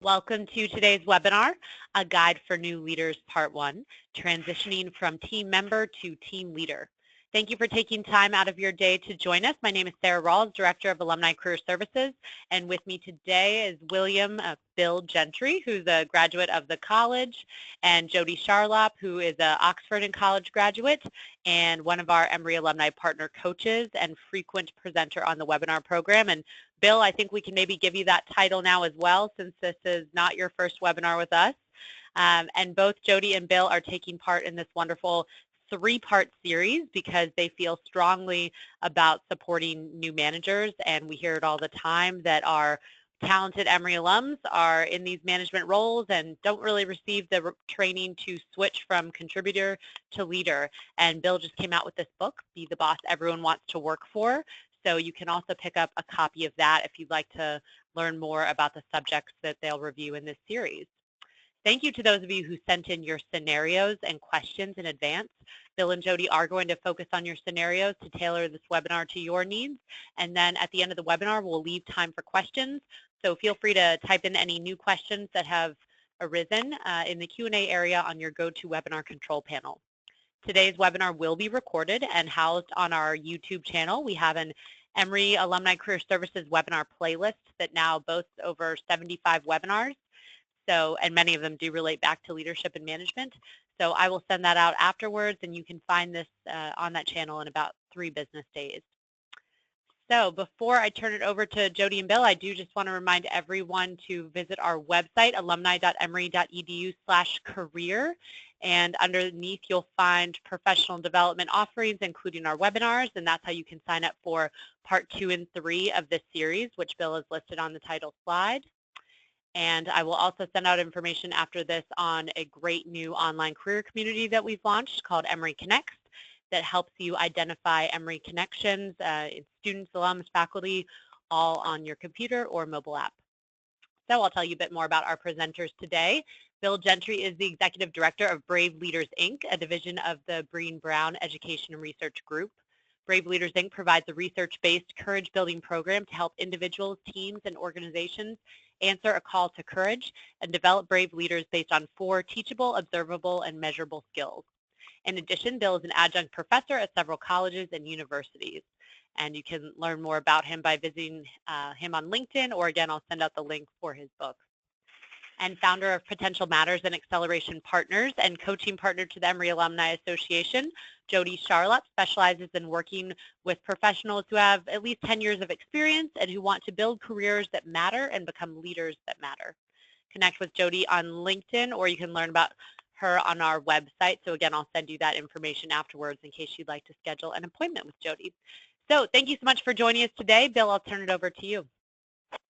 Welcome to today's webinar, A Guide for New Leaders Part 1, Transitioning from Team Member to Team Leader. Thank you for taking time out of your day to join us. My name is Sarah Rawls, Director of Alumni Career Services, and with me today is Bill Gentry, who's a graduate of the college, and Jodie Charlop, who is an Oxford and College graduate, and one of our Emory Alumni Partner coaches and frequent presenter on the webinar program. And Bill, I think we can maybe give you that title now as well, since this is not your first webinar with us. And both Jodie and Bill are taking part in this wonderful three-part series because they feel strongly about supporting new managers, and we hear it all the time that our talented Emory alums are in these management roles and don't really receive the training to switch from contributor to leader. And Bill just came out with this book, Be the Boss Everyone Wants to Work For. So you can also pick up a copy of that if you'd like to learn more about the subjects that they'll review in this series. Thank you to those of you who sent in your scenarios and questions in advance. Bill and Jodie are going to focus on your scenarios to tailor this webinar to your needs. And then at the end of the webinar, we'll leave time for questions. So feel free to type in any new questions that have arisen in the Q&A area on your GoToWebinar control panel. Today's webinar will be recorded and housed on our YouTube channel. We have an Emory Alumni Career Services webinar playlist that now boasts over 75 webinars. And many of them do relate back to leadership and management. So I will send that out afterwards, and you can find this on that channel in about 3 business days. So before I turn it over to Jodie and Bill, I do just want to remind everyone to visit our website, alumni.emory.edu/career. And underneath, you'll find professional development offerings, including our webinars, and that's how you can sign up for Part 2 and 3 of this series, which Bill has listed on the title slide. And I will also send out information after this on a great new online career community that we've launched called Emory Connects that helps you identify Emory connections, students, alums, faculty, all on your computer or mobile app. So I'll tell you a bit more about our presenters today. Bill Gentry is the Executive Director of Brave Leaders, Inc., a division of the Breene Brown Education and Research Group. Brave Leaders, Inc. provides a research-based courage-building program to help individuals, teams, and organizations answer a call to courage and develop brave leaders based on 4 teachable, observable, and measurable skills. In addition, Bill is an adjunct professor at several colleges and universities. And you can learn more about him by visiting him on LinkedIn, or again, I'll send out the link for his book. And founder of Potential Matters and Acceleration Partners and coaching partner to the Emory Alumni Association, Jodie Charlop specializes in working with professionals who have at least 10 years of experience and who want to build careers that matter and become leaders that matter. Connect with Jodie on LinkedIn, or you can learn about her on our website. So again, I'll send you that information afterwards in case you'd like to schedule an appointment with Jodie. So thank you so much for joining us today. Bill, I'll turn it over to you.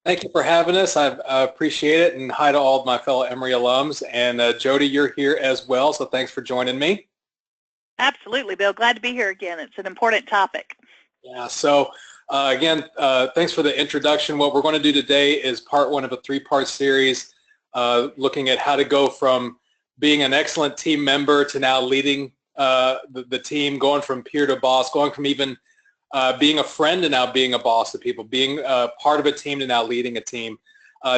Thank you for having us. I appreciate it, and hi to all of my fellow Emory alums. And Jodie, you're here as well, so thanks for joining me. Absolutely, Bill. Glad to be here again. It's an important topic. Yeah, so again, thanks for the introduction. What we're going to do today is part 1 of a 3-part series looking at how to go from being an excellent team member to now leading the team, going from peer to boss, going from even being a friend to now being a boss to people, being part of a team to now leading a team.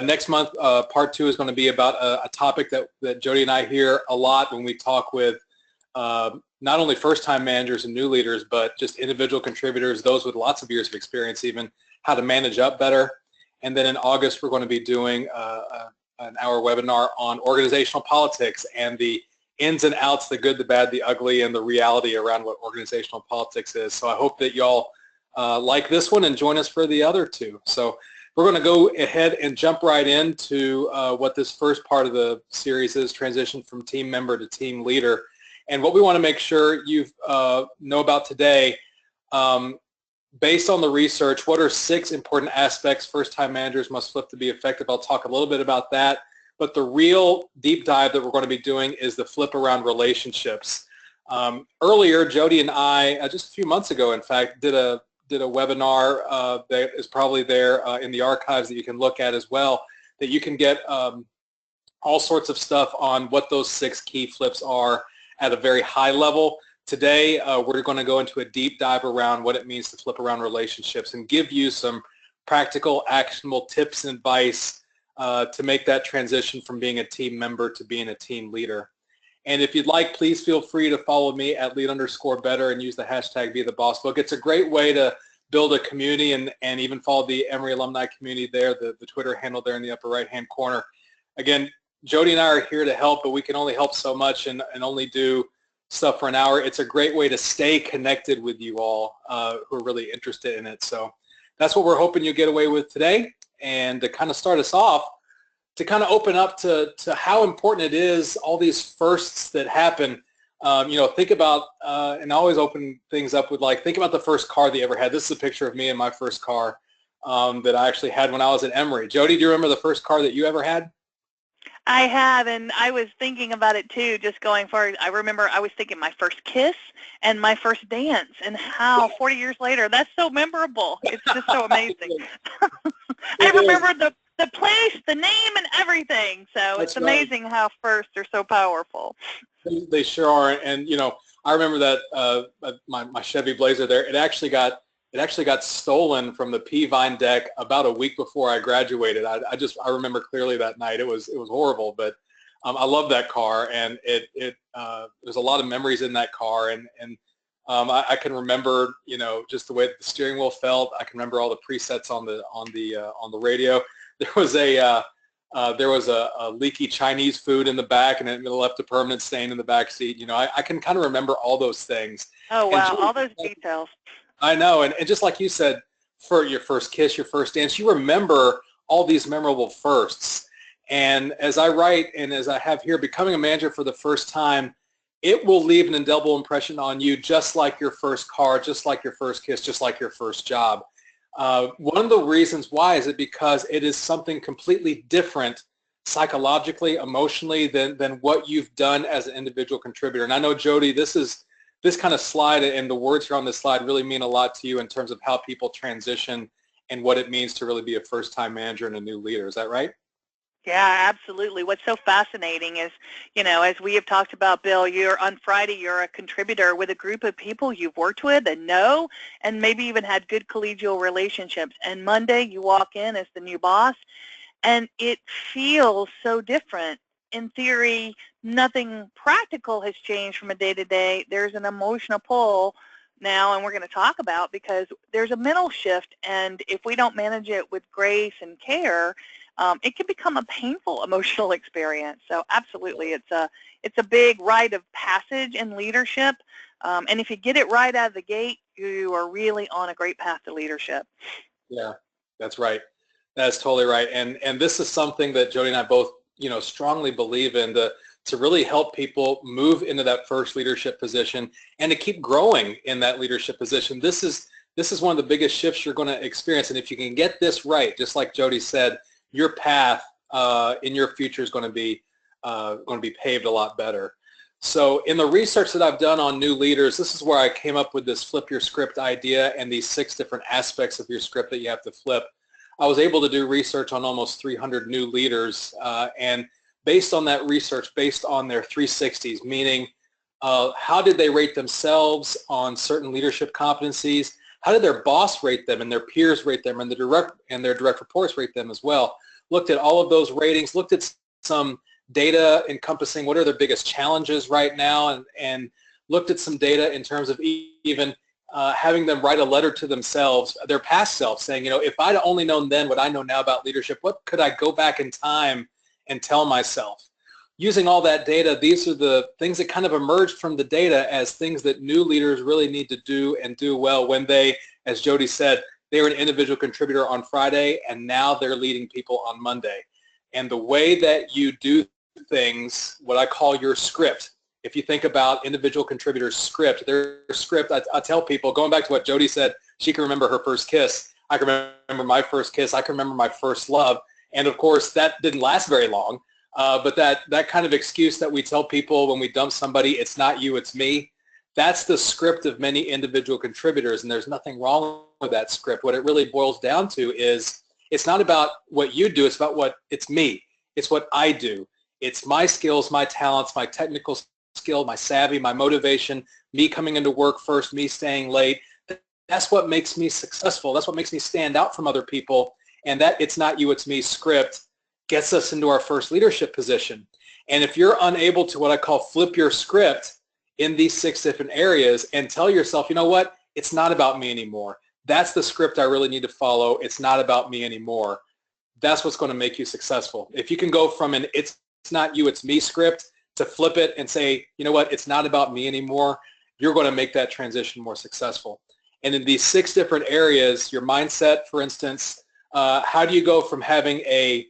Next month, part 2 is going to be about a topic that Jodie and I hear a lot when we talk with not only first-time managers and new leaders, but just individual contributors, those with lots of years of experience even, how to manage up better. And then in August, we're going to be doing an hour webinar on organizational politics and the ins and outs, the good, the bad, the ugly, and the reality around what organizational politics is. So I hope that y'all like this one and join us for the other 2. So we're going to go ahead and jump right into what this first part of the series is, transition from team member to team leader. And what we want to make sure you know about today, based on the research, what are 6 important aspects first-time managers must flip to be effective? I'll talk a little bit about that. But the real deep dive that we're going to be doing is the flip around relationships. Earlier, Jodie and I, just a few months ago, in fact, did a webinar that is probably there in the archives that you can look at as well, that you can get all sorts of stuff on what those 6 key flips are at a very high level. Today, we're going to go into a deep dive around what it means to flip around relationships and give you some practical, actionable tips and advice to make that transition from being a team member to being a team leader. And if you'd like, please feel free to follow me at lead_better and use the hashtag #BeTheBossBook. It's a great way to build a community and even follow the Emory alumni community there, the Twitter handle there in the upper right-hand corner. Again, Jodie and I are here to help, but we can only help so much and only do stuff for an hour. It's a great way to stay connected with you all who are really interested in it. So that's what we're hoping you get away with today. And to kind of start us off, to kind of open up to how important it is, all these firsts that happen. Think about, and I always open things up with think about the first car that you ever had. This is a picture of me and my first car that I actually had when I was at Emory. Jodie, do you remember the first car that you ever had? I have, and I was thinking about it too, just going forward. I remember I was thinking my first kiss and my first dance, and how 40 years later, that's so memorable. It's just so amazing. I remember the place, the name, and everything. So it's amazing how firsts are so powerful. They sure are, and I remember that my Chevy Blazer there. It actually got stolen from the P-Vine deck about a week before I graduated. I remember clearly that night. It was horrible, but I love that car, and there's a lot of memories in that car, and I can remember just the way that the steering wheel felt. I can remember all the presets on the radio. There was a leaky Chinese food in the back, and it left a permanent stain in the back seat. I can kind of remember all those things. Oh wow, all those details. I know, and just like you said, for your first kiss, your first dance, you remember all these memorable firsts. And as I write, and as I have here, becoming a manager for the first time, it will leave an indelible impression on you, just like your first car, just like your first kiss, just like your first job. One of the reasons why is because it is something completely different psychologically, emotionally, than what you've done as an individual contributor. And I know, Jodie, this kind of slide and the words here on this slide really mean a lot to you in terms of how people transition and what it means to really be a first-time manager and a new leader. Is that right? Yeah, absolutely. What's so fascinating is, as we have talked about, Bill, on Friday, you're a contributor with a group of people you've worked with and know, and maybe even had good collegial relationships. And Monday, you walk in as the new boss, and it feels so different. In theory, nothing practical has changed from a day-to-day. There's an emotional pull now, and we're going to talk about, because there's a mental shift, and if we don't manage it with grace and care, it can become a painful emotional experience. So absolutely, it's a big rite of passage in leadership, and if you get it right out of the gate, you are really on a great path to leadership. Yeah, that's right. That's totally right. And this is something that Jodie and I both strongly believe in, to really help people move into that first leadership position and to keep growing in that leadership position. This is one of the biggest shifts you're going to experience, and if you can get this right, just like Jodie said, your path in your future is going to be paved a lot better. So in the research that I've done on new leaders, this is where I came up with this flip your script idea and these 6 different aspects of your script that you have to flip. I was able to do research on almost 300 new leaders, and based on that research, based on their 360s, meaning how did they rate themselves on certain leadership competencies, how did their boss rate them and their peers rate them and their direct reports rate them as well. Looked at all of those ratings, looked at some data encompassing what are their biggest challenges right now, and looked at some data in terms of even having them write a letter to themselves, their past self, saying, if I'd only known then what I know now about leadership, what could I go back in time and tell myself? Using all that data, these are the things that kind of emerged from the data as things that new leaders really need to do and do well when they, as Jodie said, they were an individual contributor on Friday and now they're leading people on Monday. And the way that you do things, what I call your script, if you think about individual contributors' script, their script, I tell people, going back to what Jodie said, she can remember her first kiss. I can remember my first kiss. I can remember my first love. And of course, that didn't last very long. But that kind of excuse that we tell people when we dump somebody, it's not you, it's me, that's the script of many individual contributors, and there's nothing wrong with that script. What it really boils down to is it's not about what you do, it's about it's me. It's what I do. It's my skills, my talents, my technical skill, my savvy, my motivation, me coming into work first, me staying late. That's what makes me successful. That's what makes me stand out from other people. And that it's not you, it's me script gets us into our first leadership position. And if you're unable to, what I call, flip your script in these 6 different areas and tell yourself, you know what, it's not about me anymore. That's the script I really need to follow. It's not about me anymore. That's what's going to make you successful. If you can go from an it's not you, it's me script to flip it and say, you know what, it's not about me anymore, you're going to make that transition more successful. And in these 6 different areas, your mindset, for instance, how do you go from having a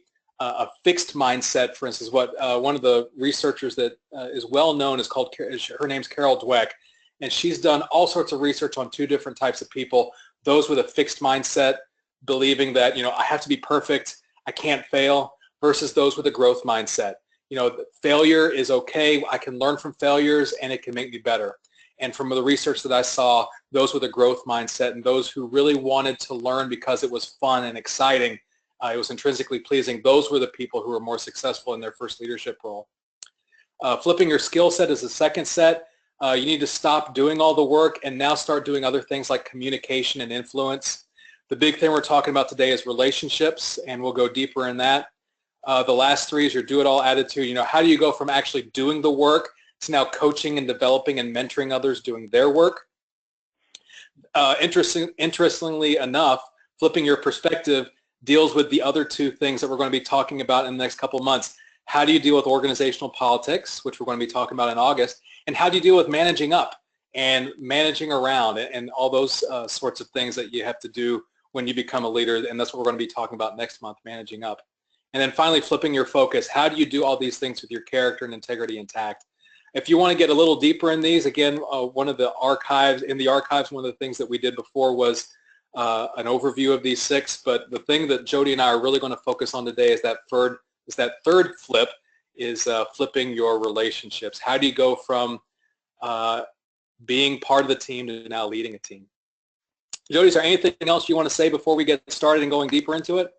fixed mindset, for instance, what one of the researchers that is well known is called, her name's Carol Dweck, and she's done all sorts of research on 2 different types of people, those with a fixed mindset, believing that, you know, I have to be perfect, I can't fail, versus those with a growth mindset. You know, failure is okay, I can learn from failures and it can make me better. And from the research that I saw, those with a growth mindset and those who really wanted to learn because it was fun and exciting, it was intrinsically pleasing, those were the people who were more successful in their first leadership role. Flipping your skill set is the second set. You need to stop doing all the work and now start doing other things like communication and influence. The big thing we're talking about today is relationships, and we'll go deeper in that. The last 3 is your do-it-all attitude. You know, how do you go from actually doing the work to now coaching and developing and mentoring others doing their work? Interestingly enough, flipping your perspective deals with the other 2 things that we're going to be talking about in the next couple of months. How do you deal with organizational politics, which we're going to be talking about in August, and how do you deal with managing up and managing around and all those sorts of things that you have to do when you become a leader, and that's what we're going to be talking about next month, managing up. And then finally, flipping your focus. How do you do all these things with your character and integrity intact? If you want to get a little deeper in these, again, one of the archives, one of the things that we did before was an overview of these 6, but the thing that Jodie and I are really going to focus on today is that third flip, is flipping your relationships. How do you go from being part of the team to now leading a team? Jodie, is there anything else you want to say before we get started and going deeper into it?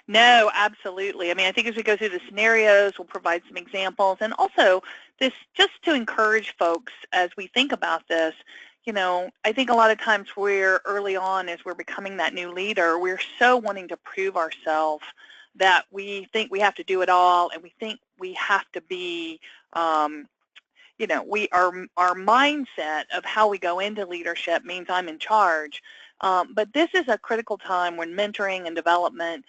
No, absolutely. I mean, I think as we go through the scenarios, we'll provide some examples, and also this just to encourage folks as we think about this. You know, I think a lot of times we're early on as we're becoming that new leader, we're so wanting to prove ourselves that we think we have to do it all, and we think we have to be, you know, our mindset of how we go into leadership means I'm in charge. But this is a critical time when mentoring and development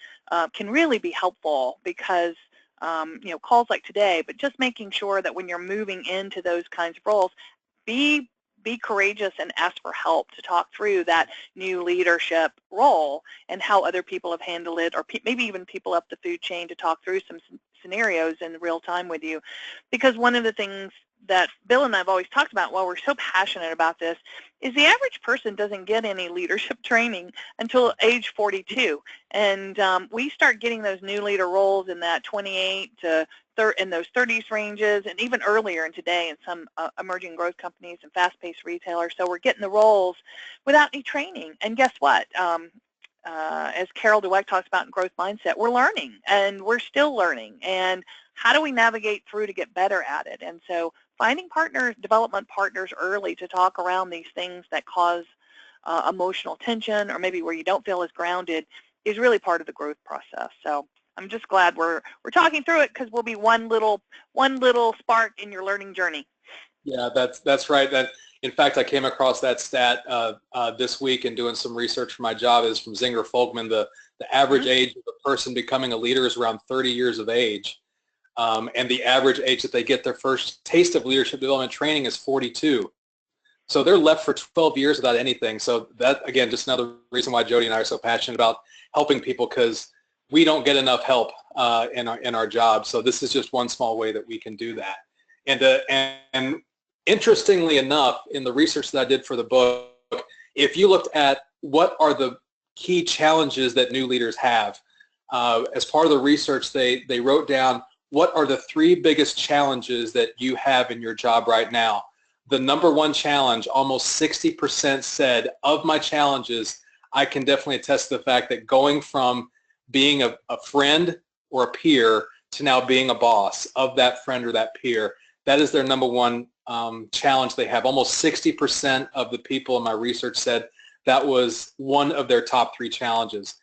can really be helpful because, you know, calls like today, but just making sure that when you're moving into those kinds of roles, be courageous and ask for help to talk through that new leadership role and how other people have handled it, or maybe even people up the food chain to talk through some scenarios in real time with you. Because one of the things that Bill and I have always talked about while we're so passionate about this is the average person doesn't get any leadership training until age 42. And we start getting those new leader roles in that 28 to in those 30s ranges, and even earlier in today in some emerging growth companies and fast-paced retailers. So we're getting the roles without any training. And guess what? As Carol Dweck talks about in growth mindset, we're learning, and we're still learning. And how do we navigate through to get better at it? And so finding partners, development partners early to talk around these things that cause emotional tension, or maybe where you don't feel as grounded, is really part of the growth process. So I'm just glad we're talking through it, because we'll be one little spark in your learning journey. Yeah, that's right. That, in fact, I came across that stat this week in doing some research for my job. Is from Zinger Folkman. The average age of a person becoming a leader is around 30 years of age, and the average age that they get their first taste of leadership development training is 42. So they're left for 12 years without anything. So that, again, just another reason why Jodie and I are so passionate about helping people, because we don't get enough help in our job. So this is just one small way that we can do that. And interestingly enough, in the research that I did for the book, if you looked at what are the key challenges that new leaders have, as part of the research, they wrote down what are the 3 biggest challenges that you have in your job right now. The number 1 challenge, almost 60% said, of my challenges, I can definitely attest to the fact that going from being a friend or a peer to now being a boss of that friend or that peer, that is their number 1 challenge they have. Almost 60% of the people in my research said that was one of their top 3 challenges.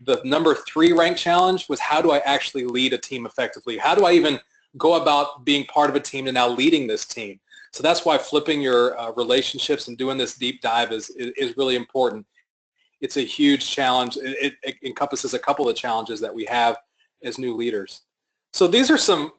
the number 3 ranked challenge was, how do I actually lead a team effectively? How do I even go about being part of a team and now leading this team? So that's why flipping your relationships and doing this deep dive is really important. It's a huge challenge. It encompasses a couple of challenges that we have as new leaders. So these are some,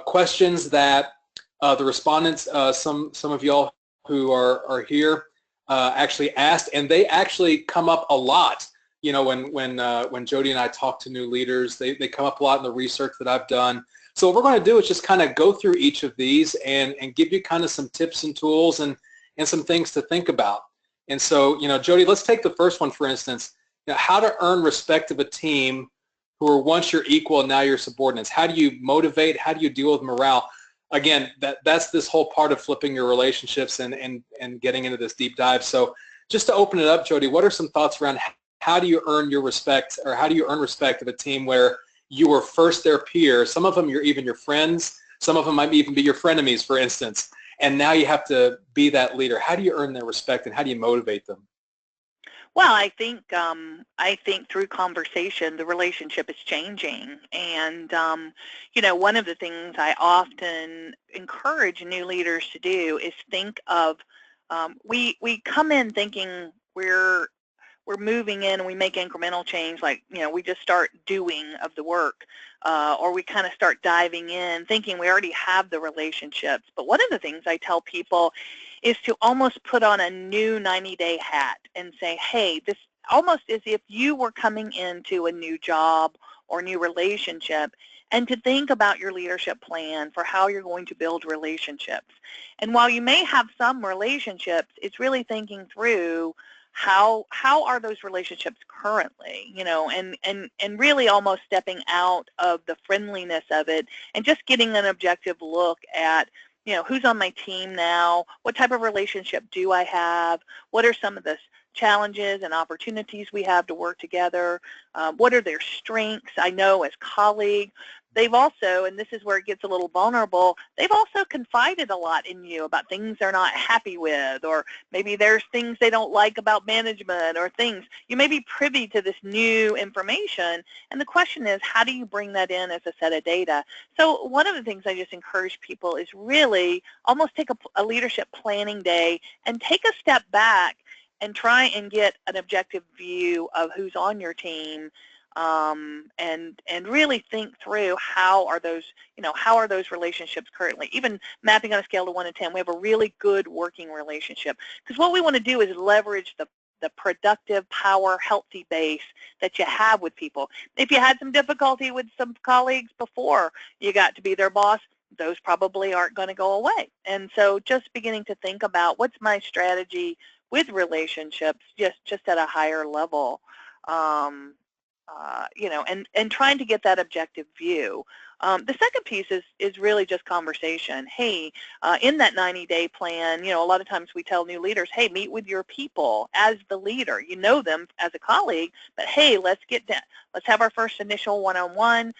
questions that the respondents, some of y'all who are here, actually asked, and they actually come up a lot. When Jodie and I talk to new leaders, they come up a lot in the research that I've done. So what we're going to do is just kind of go through each of these and give you kind of some tips and tools and some things to think about. And so, Jodie, let's take the first one, for instance, how to earn respect of a team who were once your equal and now your subordinates. How do you motivate? How do you deal with morale? Again, that's this whole part of flipping your relationships and getting into this deep dive. So just to open it up, Jodie, what are some thoughts around how do you earn your respect, or how do you earn respect of a team where you were first their peer? Some of them you're even your friends. Some of them might even be your frenemies, for instance. And now you have to be that leader. How do you earn their respect, and how do you motivate them? Well, I think through conversation, the relationship is changing. And, one of the things I often encourage new leaders to do is think of, we come in thinking we're moving in and we make incremental change, like, we just start doing of the work, or we kind of start diving in thinking we already have the relationships. But one of the things I tell people is to almost put on a new 90-day hat and say, hey, this almost as if you were coming into a new job or new relationship, and to think about your leadership plan for how you're going to build relationships. And while you may have some relationships, it's really thinking through how are those relationships currently, and really almost stepping out of the friendliness of it and just getting an objective look at, who's on my team now, what type of relationship do I have, what are some of the challenges and opportunities we have to work together, what are their strengths. I know as colleagues, they've also, and this is where it gets a little vulnerable, they've also confided a lot in you about things they're not happy with, or maybe there's things they don't like about management, or things. You may be privy to this new information, and the question is, how do you bring that in as a set of data? So one of the things I just encourage people is really almost take a leadership planning day and take a step back and try and get an objective view of who's on your team, and really think through how are those relationships currently. Even mapping on a scale of 1 to 10, we have a really good working relationship, because what we want to do is leverage the productive, power, healthy base that you have with people. If you had some difficulty with some colleagues before you got to be their boss, those probably aren't going to go away. And so just beginning to think about what's my strategy with relationships just at a higher level, and trying to get that objective view. The second piece is really just conversation. Hey, in that 90-day plan, a lot of times we tell new leaders, hey, meet with your people as the leader. You know them as a colleague, but hey, let's have our first initial one-on-one.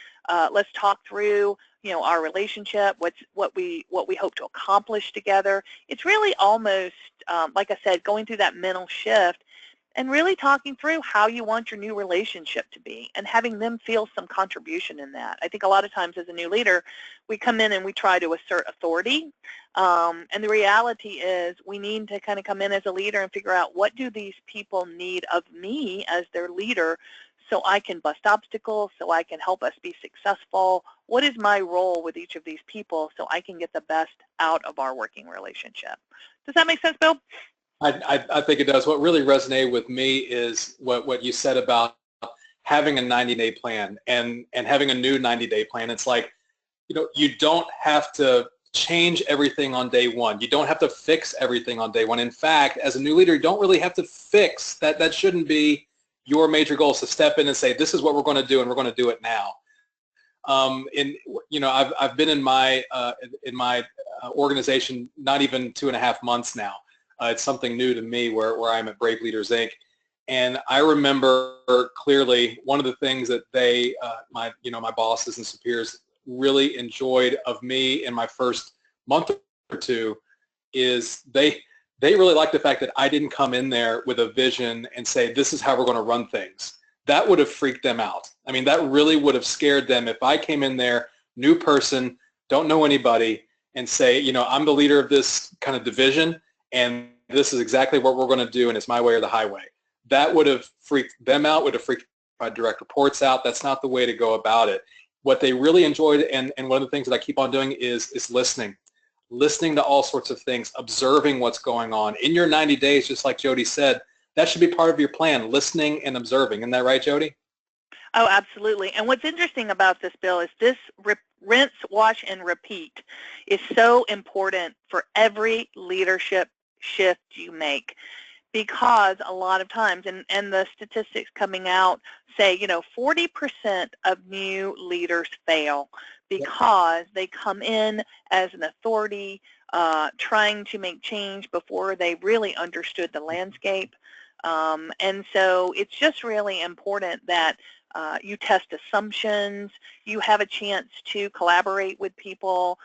Let's talk through, our relationship, what we hope to accomplish together. It's really almost, like I said, going through that mental shift and really talking through how you want your new relationship to be and having them feel some contribution in that. I think a lot of times as a new leader, we come in and we try to assert authority, and the reality is we need to kind of come in as a leader and figure out, what do these people need of me as their leader so I can bust obstacles, so I can help us be successful? What is my role with each of these people so I can get the best out of our working relationship? Does that make sense, Bill? I think it does. What really resonated with me is what you said about having a 90-day plan and having a new 90-day plan. It's like, you don't have to change everything on day one. You don't have to fix everything on day one. In fact, as a new leader, you don't really have to fix that. That shouldn't be your major goal, is to step in and say, this is what we're going to do, and we're going to do it now. I've been in my organization not even 2.5 months now. It's something new to me where I'm at Brave Leaders, Inc. And I remember clearly one of the things that my bosses and superiors really enjoyed of me in my first month or two is they really liked the fact that I didn't come in there with a vision and say, this is how we're going to run things. that would have freaked them out. I mean, that really would have scared them. If I came in there, new person, don't know anybody, and say, you know, I'm the leader of this kind of division, and this is exactly what we're going to do, and it's my way or the highway. That would have freaked them out, would have freaked my direct reports out. That's not the way to go about it. What they really enjoyed, and one of the things that I keep on doing is listening. Listening to all sorts of things, observing what's going on. In your 90 days, just like Jodie said, that should be part of your plan, listening and observing. Isn't that right, Jodie? Oh, absolutely. And what's interesting about this, Bill, is this rinse, wash, and repeat is so important for every leadership shift you make, because a lot of times, and the statistics coming out say, you know, 40% of new leaders fail because they come in as an authority, trying to make change before they really understood the landscape. And so it's just really important that you test assumptions, you have a chance to collaborate with people,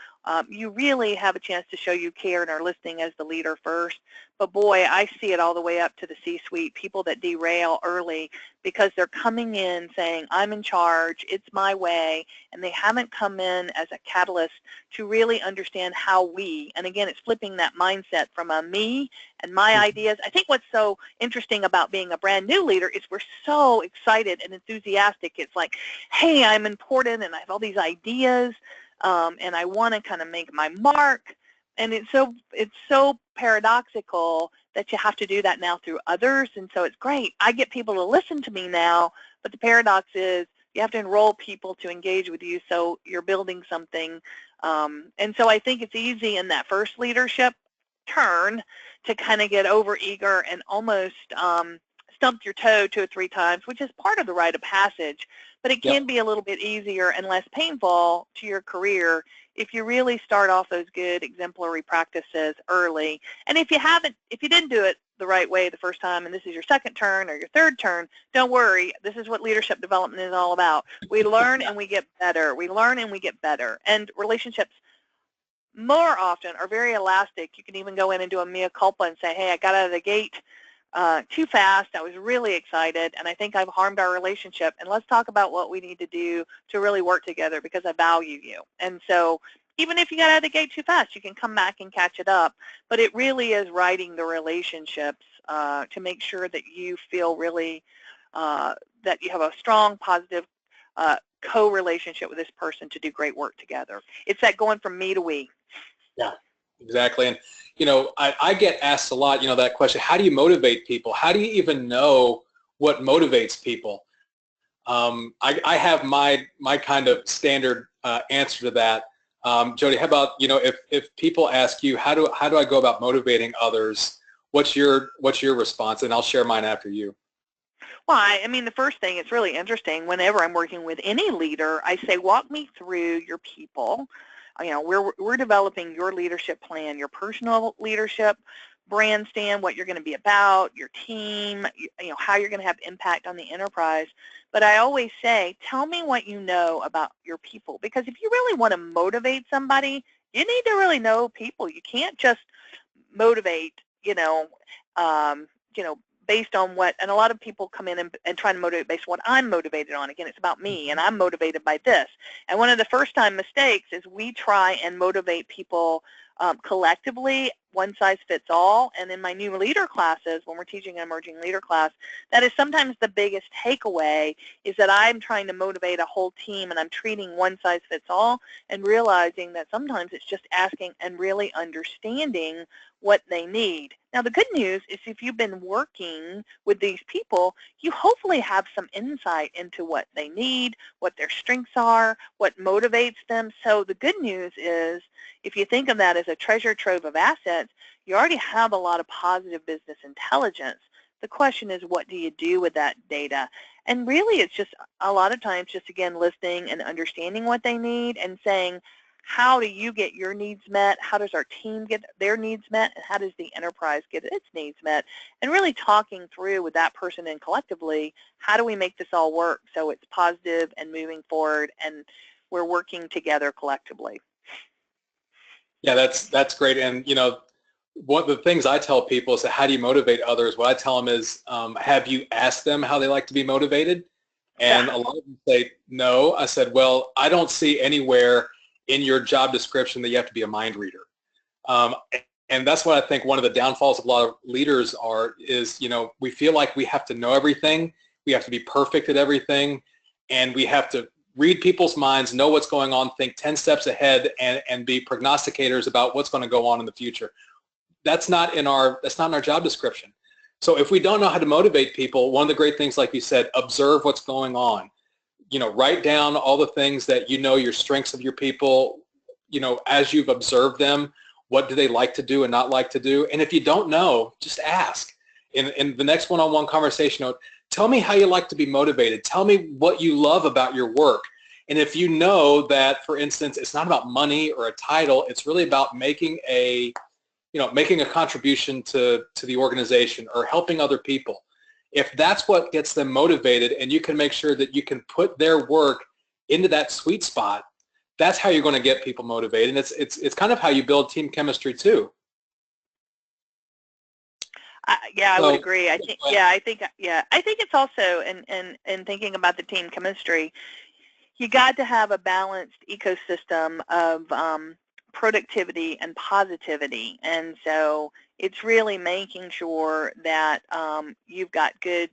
you really have a chance to show you care and are listening as the leader first. But boy, I see it all the way up to the C-suite, people that derail early because they're coming in saying, I'm in charge, it's my way, and they haven't come in as a catalyst to really understand how we, and again, it's flipping that mindset from a me and my ideas. I think what's so interesting about being a brand new leader is we're so excited and enthusiastic. It's like, hey, I'm important and I have all these ideas, and I want to kind of make my mark. And it's so paradoxical that you have to do that now through others, and so it's great. I get people to listen to me now, but the paradox is you have to enroll people to engage with you, so you're building something. And so I think it's easy in that first leadership turn to kind of get over-eager and almost stump your toe 2 or 3 times, which is part of the rite of passage, but it can be a little bit easier and less painful to your career if you really start off those good exemplary practices early. And if you didn't do it the right way the first time and this is your second turn or your third turn, don't worry. This is what leadership development is all about. We learn and we get better. We learn and we get better. And relationships more often are very elastic. You can even go in and do a mea culpa and say, hey, I got out of the gate too fast. I was really excited, and I think I've harmed our relationship, and let's talk about what we need to do to really work together because I value you. And so even if you got out of the gate too fast, you can come back and catch it up, but it really is writing the relationships to make sure that you feel really that you have a strong, positive co-relationship with this person to do great work together. It's that going from me to we. Yeah, exactly. And you know, I get asked a lot, you know, that question, how do you motivate people? How do you even know what motivates people? I have my kind of standard answer to that. Jodie, how about, you know, if people ask you, how do I go about motivating others? What's your response? And I'll share mine after you. Well, I mean, the first thing, it's really interesting. Whenever I'm working with any leader, I say, walk me through your people. You know, we're developing your leadership plan, your personal leadership, brand stand, what you're going to be about, your team, you know, how you're going to have impact on the enterprise. But I always say, tell me what you know about your people, because if you really want to motivate somebody, you need to really know people. You can't just motivate, based on what, and a lot of people come in and try to motivate based on what I'm motivated on. Again, it's about me, and I'm motivated by this. And one of the first time mistakes is we try and motivate people collectively, one size fits all. And in my new leader classes, when we're teaching an emerging leader class, that is sometimes the biggest takeaway, is that I'm trying to motivate a whole team and I'm treating one size fits all, and realizing that sometimes it's just asking and really understanding what they need. Now, the good news is if you've been working with these people, you hopefully have some insight into what they need, what their strengths are, what motivates them. So the good news is, if you think of that as a treasure trove of assets, you already have a lot of positive business intelligence. The question is, what do you do with that data? And really, it's just a lot of times just, again, listening and understanding what they need and saying, how do you get your needs met? How does our team get their needs met? And how does the enterprise get its needs met? And really talking through with that person and collectively, how do we make this all work so it's positive and moving forward and we're working together collectively? Yeah, that's great. And, you know, one of the things I tell people is, how do you motivate others? What I tell them is, have you asked them how they like to be motivated? And a lot of them say, no. I said, well, I don't see anywhere in your job description that you have to be a mind reader. And that's what I think one of the downfalls of a lot of leaders is, we feel like we have to know everything. We have to be perfect at everything. And we have to read people's minds, know what's going on, think 10 steps ahead, and be prognosticators about what's going to go on in the future. That's not in our job description. So if we don't know how to motivate people, one of the great things, like you said, observe what's going on. Write down all the things that your strengths of your people, as you've observed them. What do they like to do and not like to do? And if you don't know, just ask. In the next one-on-one conversation, tell me how you like to be motivated. Tell me what you love about your work. And if you know that, for instance, it's not about money or a title, it's really about making a contribution to the organization or helping other people. If that's what gets them motivated, and you can make sure that you can put their work into that sweet spot, that's how you're going to get people motivated. And it's kind of how you build team chemistry too. I would agree. I think it's also in thinking about the team chemistry, you got to have a balanced ecosystem of productivity and positivity, and so it's really making sure that you've got good.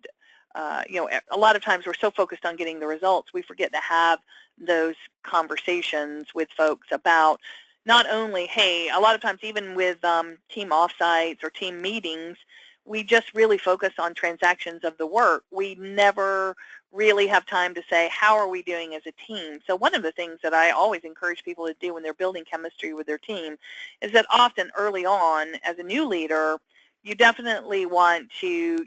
A lot of times we're so focused on getting the results, we forget to have those conversations with folks about not only, hey, a lot of times even with team offsites or team meetings, we just really focus on transactions of the work. We never really have time to say, how are we doing as a team? So one of the things that I always encourage people to do when they're building chemistry with their team is that often early on as a new leader, you definitely want to,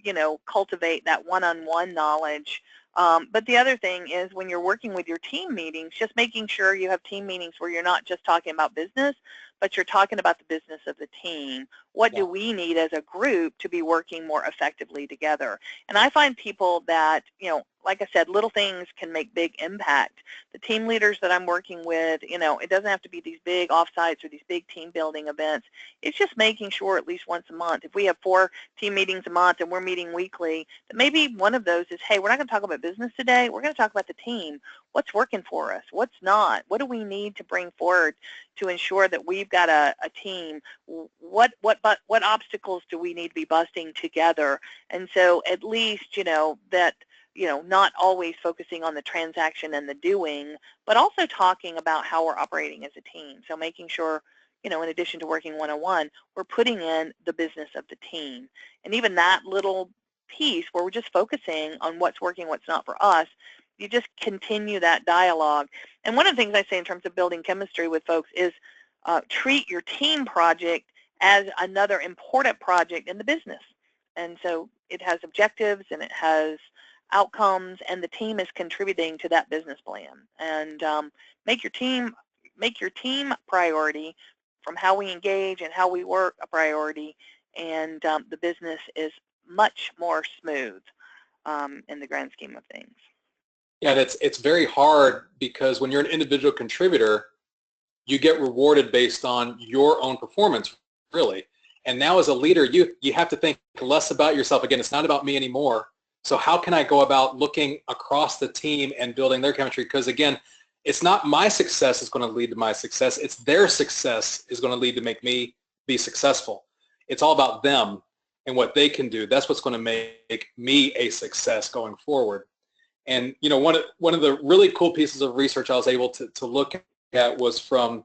cultivate that one-on-one knowledge. But the other thing is when you're working with your team meetings, just making sure you have team meetings where you're not just talking about business, but you're talking about the business of the team. What do we need as a group to be working more effectively together? And I find people that, like I said, little things can make big impact. The team leaders that I'm working with, it doesn't have to be these big offsites or these big team building events. It's just making sure at least once a month, if we have 4 team meetings a month and we're meeting weekly, that maybe one of those is, hey, we're not going to talk about business today. We're going to talk about the team. What's working for us? What's not? What do we need to bring forward to ensure that we've got a team? What obstacles do we need to be busting together? And so at least, that, not always focusing on the transaction and the doing, but also talking about how we're operating as a team. So making sure, in addition to working one-on-one, we're putting in the business of the team. And even that little piece where we're just focusing on what's working, what's not for us, you just continue that dialogue. And one of the things I say in terms of building chemistry with folks is treat your team project as another important project in the business. And so it has objectives and it has outcomes, and the team is contributing to that business plan. And make your team priority from how we engage and how we work a priority, and the business is much more smooth in the grand scheme of things. Yeah, it's very hard because when you're an individual contributor, you get rewarded based on your own performance, really. And now as a leader, you have to think less about yourself. Again, it's not about me anymore. So how can I go about looking across the team and building their chemistry? Because again, it's not my success that's going to lead to my success. It's their success is going to lead to make me be successful. It's all about them and what they can do. That's what's going to make me a success going forward. And one of the really cool pieces of research I was able to look at was from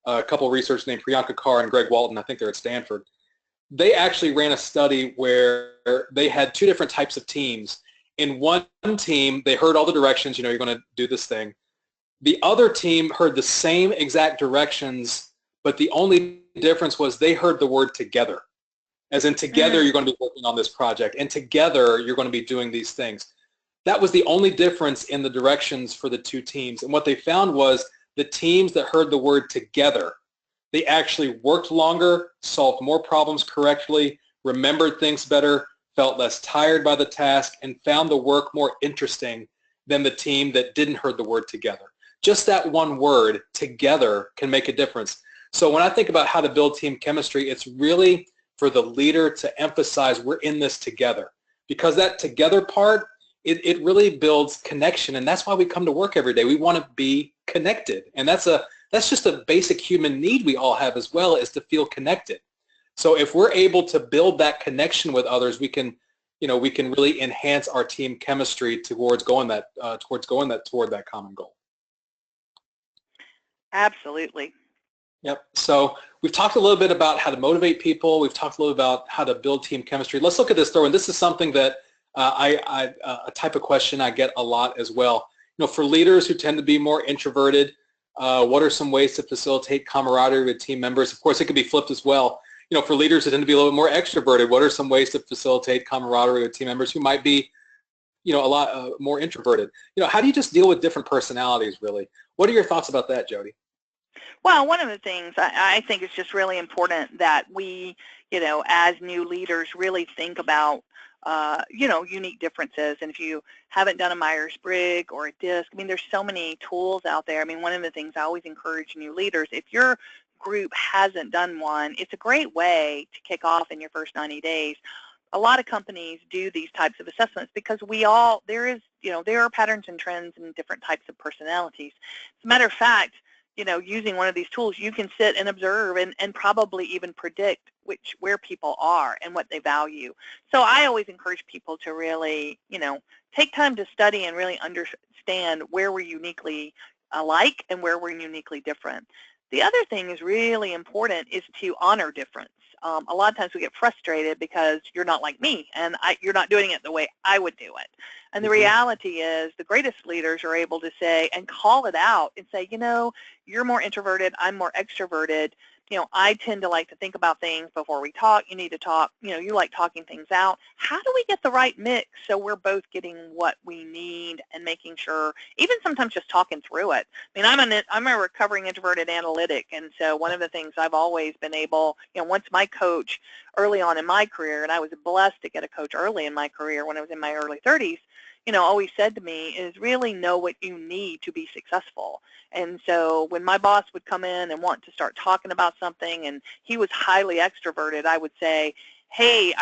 a couple of researchers named Priyanka Carr and Greg Walton. I think they're at Stanford. They actually ran a study where they had 2 different types of teams. In one team, they heard all the directions, you're going to do this thing. The other team heard the same exact directions, but the only difference was they heard the word together. As in together, you're going to be working on this project, and together, you're going to be doing these things. That was the only difference in the directions for the 2 teams. And what they found was the teams that heard the word together, they actually worked longer, solved more problems correctly, remembered things better, felt less tired by the task, and found the work more interesting than the team that didn't heard the word together. Just that one word, together, can make a difference. So when I think about how to build team chemistry, it's really for the leader to emphasize we're in this together. Because that together part it really builds connection, and that's why we come to work every day. We want to be connected, and that's just a basic human need we all have as well, is to feel connected. So if we're able to build that connection with others, we can really enhance our team chemistry toward going toward that common goal. Absolutely. Yep. So we've talked a little bit about how to motivate people. We've talked a little about how to build team chemistry. Let's look at this though, and this is something that a type of question I get a lot as well. For leaders who tend to be more introverted, what are some ways to facilitate camaraderie with team members? Of course, it could be flipped as well. For leaders that tend to be a little bit more extroverted, what are some ways to facilitate camaraderie with team members who might be, a lot more introverted? How do you just deal with different personalities, really? What are your thoughts about that, Jodie? Well, one of the things I think is just really important that we, as new leaders, really think about, unique differences. And if you haven't done a Myers-Briggs or a DISC, I mean, there's so many tools out there. I mean, one of the things I always encourage new leaders, if your group hasn't done one, it's a great way to kick off in your first 90 days. A lot of companies do these types of assessments because there are patterns and trends in different types of personalities. As a matter of fact, using one of these tools, you can sit and observe and probably even predict where people are and what they value. So I always encourage people to really, take time to study and really understand where we're uniquely alike and where we're uniquely different. The other thing is really important is to honor difference. A lot of times we get frustrated because you're not like me and you're not doing it the way I would do it. And the reality is the greatest leaders are able to say and call it out and say, you're more introverted, I'm more extroverted. I tend to like to think about things before we talk. You need to talk. You like talking things out. How do we get the right mix so we're both getting what we need and making sure, even sometimes just talking through it. I mean, I'm a recovering introverted analytic, and so one of the things I've always been able, once my coach early on in my career, and I was blessed to get a coach early in my career when I was in my early 30s, always said to me is really know what you need to be successful. And so when my boss would come in and want to start talking about something and he was highly extroverted, I would say, hey,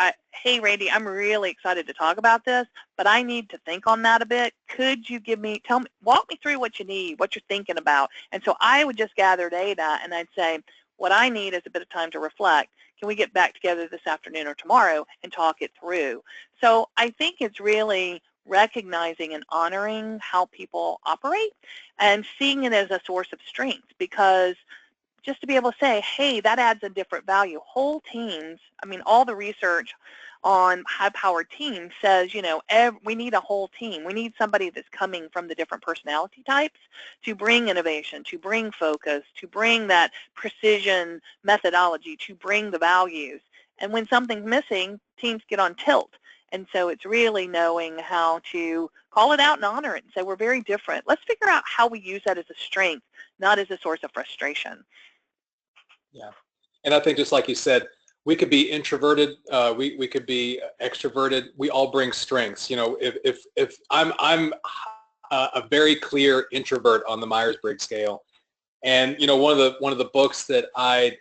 Randy, I'm really excited to talk about this, but I need to think on that a bit. Could you walk me through what you need, what you're thinking about? And so I would just gather data and I'd say, what I need is a bit of time to reflect. Can we get back together this afternoon or tomorrow and talk it through? So I think it's really recognizing and honoring how people operate and seeing it as a source of strength, because just to be able to say, hey, that adds a different value. Whole teams, I mean, all the research on high-powered teams says, we need a whole team. We need somebody that's coming from the different personality types to bring innovation, to bring focus, to bring that precision methodology, to bring the values. And when something's missing, teams get on tilt. And so it's really knowing how to call it out and honor it and say, we're very different. Let's figure out how we use that as a strength, not as a source of frustration. Yeah. And I think just like you said, we could be introverted, we could be extroverted. We all bring strengths. If I'm a very clear introvert on the Myers-Briggs scale, and one of the books that I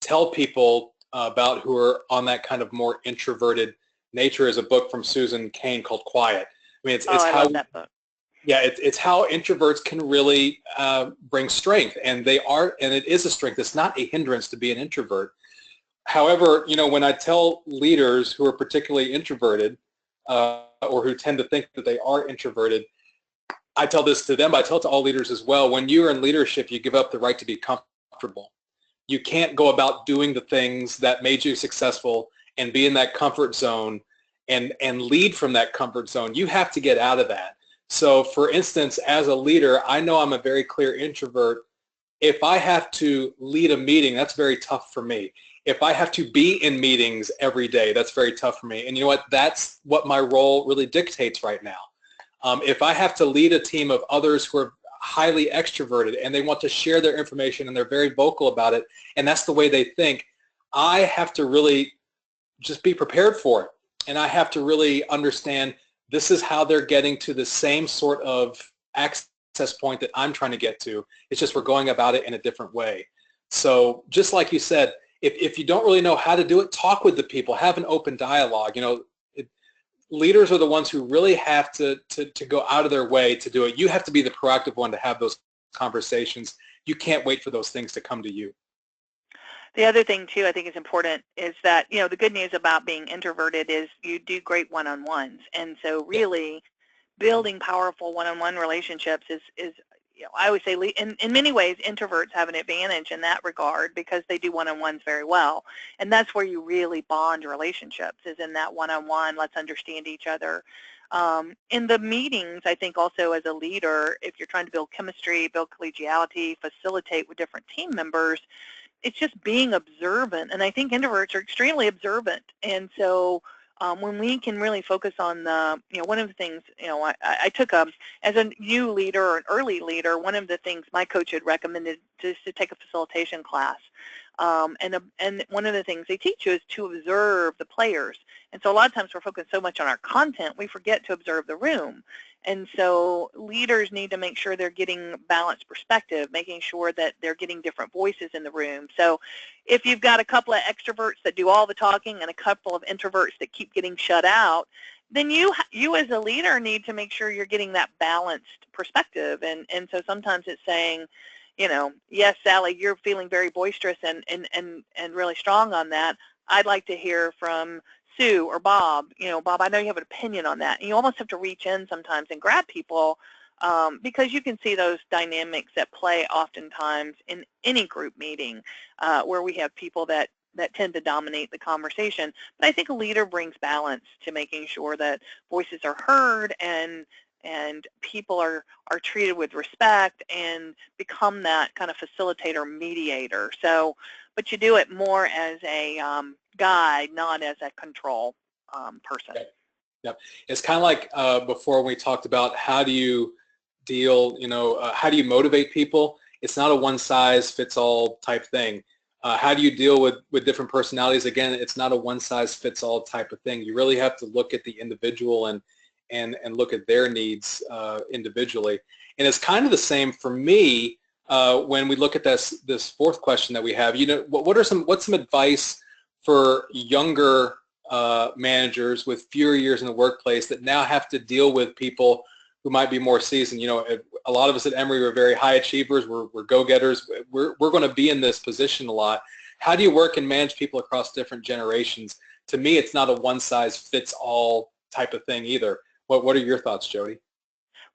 tell people about who are on that kind of more introverted nature is a book from Susan Cain called Quiet. I mean, I love that book. Yeah, it's how introverts can really bring strength, and it is a strength. It's not a hindrance to be an introvert. However, when I tell leaders who are particularly introverted or who tend to think that they are introverted, I tell this to them, but I tell it to all leaders as well. When you're in leadership, you give up the right to be comfortable. You can't go about doing the things that made you successful and be in that comfort zone and lead from that comfort zone. You have to get out of that. So for instance, as a leader, I know I'm a very clear introvert. If I have to lead a meeting, that's very tough for me. If I have to be in meetings every day, that's very tough for me. And you know what? That's what my role really dictates right now. If I have to lead a team of others who are highly extroverted and they want to share their information and they're very vocal about it, and that's the way they think, I have to really just be prepared for it. And I have to really understand this is how they're getting to the same sort of access point that I'm trying to get to. It's just we're going about it in a different way. So just like you said, if you don't really know how to do it, talk with the people, have an open dialogue. leaders are the ones who really have to go out of their way to do it. You have to be the proactive one to have those conversations. You can't wait for those things to come to you. The other thing, too, I think is important is that, the good news about being introverted is you do great one-on-ones. And so really building powerful one-on-one relationships is I always say in many ways introverts have an advantage in that regard because they do one-on-ones very well. And that's where you really bond relationships, is in that one-on-one, let's understand each other. In the meetings, I think also as a leader, if you're trying to build chemistry, build collegiality, facilitate with different team members, it's just being observant. And I think introverts are extremely observant. And so when we can really focus on the, one of the things, I took as a new leader or an early leader, one of the things my coach had recommended is to take a facilitation class. And one of the things they teach you is to observe the players. And so a lot of times we're focused so much on our content, we forget to observe the room. And so leaders need to make sure they're getting balanced perspective, making sure that they're getting different voices in the room. So if you've got a couple of extroverts that do all the talking and a couple of introverts that keep getting shut out, then you as a leader need to make sure you're getting that balanced perspective. And so sometimes it's saying, yes, Sally, you're feeling very boisterous and really strong on that. I'd like to hear from Sue or Bob. Bob, I know you have an opinion on that. And you almost have to reach in sometimes and grab people because you can see those dynamics at play oftentimes in any group meeting where we have people that tend to dominate the conversation. But I think a leader brings balance to making sure that voices are heard and people are treated with respect and become that kind of facilitator mediator. So, but you do it more as a guide, not as a control person. Yep. It's kind of like before we talked about how do you deal, how do you motivate people? It's not a one-size-fits-all type thing. How do you deal with different personalities? Again, it's not a one-size-fits-all type of thing. You really have to look at the individual and look at their needs individually. And it's kind of the same for me when we look at this fourth question that we have. What's some advice for younger managers with fewer years in the workplace that now have to deal with people who might be more seasoned? A lot of us at Emory are very high achievers. We're go-getters. We're going to be in this position a lot. How do you work and manage people across different generations? To me, it's not a one-size-fits-all type of thing either. What are your thoughts, Jodie?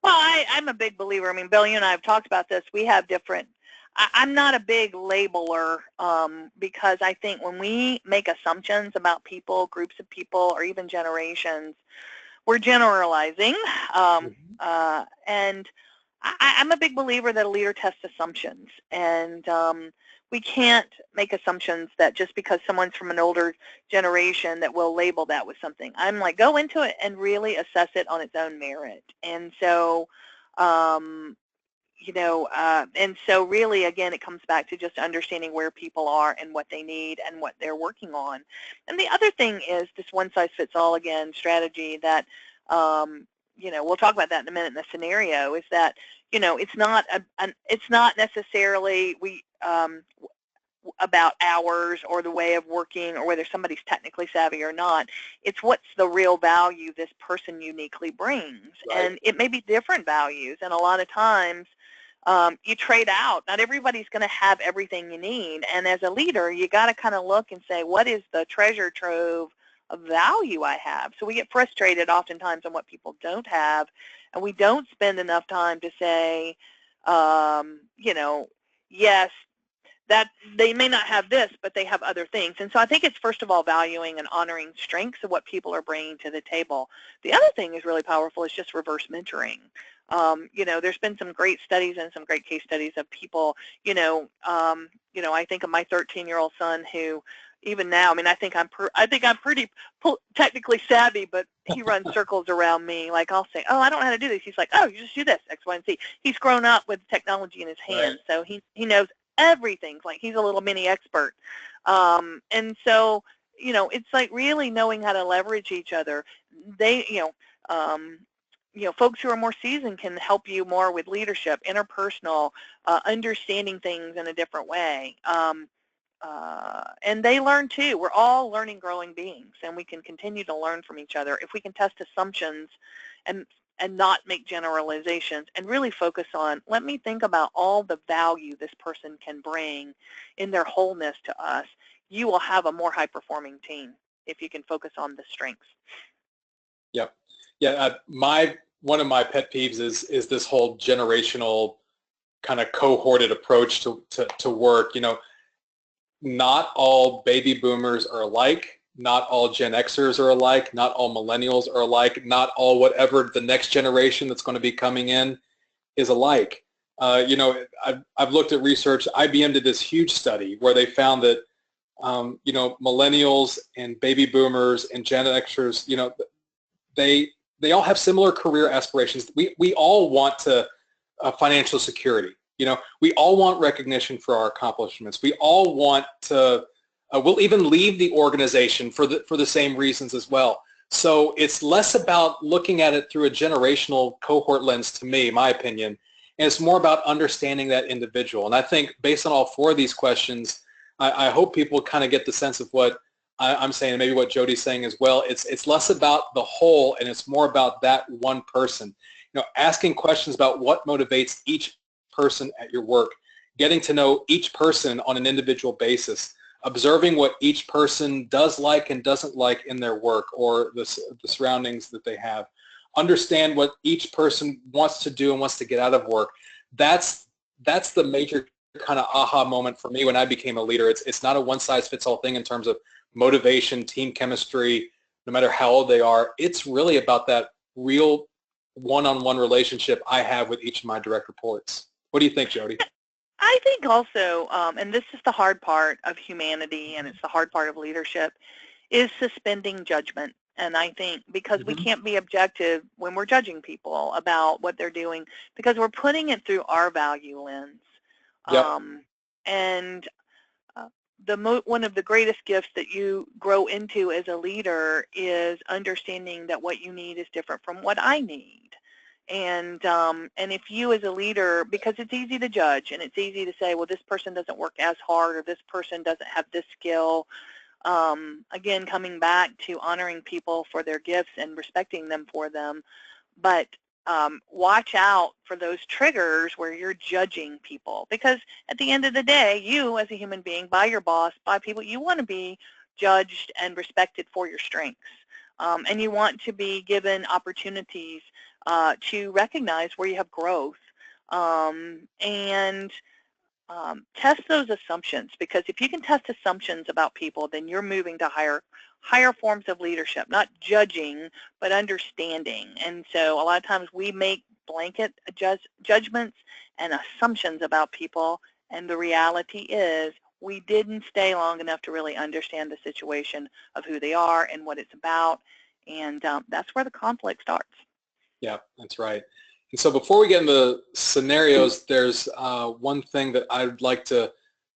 Well, I'm a big believer. I mean, Bill, you and I have talked about this. We have different. I'm not a big labeler because I think when we make assumptions about people, groups of people, or even generations, we're generalizing. And I'm a big believer that a leader tests assumptions. And we can't make assumptions that just because someone's from an older generation that we'll label that with something. I'm like, go into it and really assess it on its own merit. And so, and so really, again, it comes back to just understanding where people are and what they need and what they're working on. And the other thing is this one-size-fits-all, again, strategy that, we'll talk about that in a minute in the scenario, is that, it's not necessarily about hours or the way of working or whether somebody's technically savvy or not. It's what's the real value this person uniquely brings. Right. And it may be different values, and a lot of times you trade out. Not everybody's going to have everything you need, and as a leader, you got to kind of look and say, what is the treasure trove of value I have? So we get frustrated oftentimes on what people don't have, and we don't spend enough time to say, yes, that they may not have this, but they have other things. And so I think it's first of all valuing and honoring strengths of what people are bringing to the table. The other thing is really powerful is just reverse mentoring. There's been some great studies and some great case studies of people, I think of my 13-year-old son who even now, I think I'm pretty technically savvy, but he runs circles around me. Like I'll say, oh, I don't know how to do this. He's like, oh, you just do this, X, Y, and Z. He's grown up with technology in his hands, right. So he knows everything. Like he's a little mini expert. And so, it's like really knowing how to leverage each other. They, folks who are more seasoned can help you more with leadership, interpersonal, understanding things in a different way. and they learn too. We're all learning, growing beings, and we can continue to learn from each other if we can test assumptions and not make generalizations and really focus on, let me think about all the value this person can bring in their wholeness to us. You will have a more high-performing team if you can focus on the strengths. Yep. Yeah. One of my pet peeves is this whole generational kind of cohorted approach to work. You know, not all baby boomers are alike. Not all Gen Xers are alike. Not all millennials are alike. Not all whatever the next generation that's going to be coming in is alike. You know, I've looked at research. IBM did this huge study where they found that, you know, millennials and baby boomers and Gen Xers, you know, they all have similar career aspirations. We all want financial security. You know, we all want recognition for our accomplishments. We all want to, we'll even leave the organization for the same reasons as well. So it's less about looking at it through a generational cohort lens, to me, my opinion, and it's more about understanding that individual. And I think based on all four of these questions, I hope people kind of get the sense of what I'm saying, and maybe what Jodie's saying as well. It's less about the whole, and it's more about that one person. You know, asking questions about what motivates each person at your work, getting to know each person on an individual basis, observing what each person does like and doesn't like in their work or the surroundings that they have. Understand what each person wants to do and wants to get out of work. That's the major kind of aha moment for me when I became a leader. It's not a one-size-fits-all thing in terms of motivation, team chemistry, no matter how old they are. It's really about that real one-on-one relationship I have with each of my direct reports. What do you think, Jodie? I think also, and this is the hard part of humanity, and it's the hard part of leadership, is suspending judgment. And I think because we can't be objective when we're judging people about what they're doing, because we're putting it through our value lens. Yep. And one of the greatest gifts that you grow into as a leader is understanding that what you need is different from what I need. And if you as a leader, because it's easy to judge and it's easy to say, well, this person doesn't work as hard or this person doesn't have this skill. Again, coming back to honoring people for their gifts and respecting them for them, but watch out for those triggers where you're judging people, because at the end of the day, you as a human being, by your boss, by people, you want to be judged and respected for your strengths, and you want to be given opportunities to recognize where you have growth, and test those assumptions, because if you can test assumptions about people, then you're moving to higher forms of leadership, not judging, but understanding. And so a lot of times we make blanket judgments and assumptions about people, and the reality is we didn't stay long enough to really understand the situation of who they are and what it's about, and that's where the conflict starts. Yeah, that's right. And so before we get into scenarios, there's one thing that I'd like to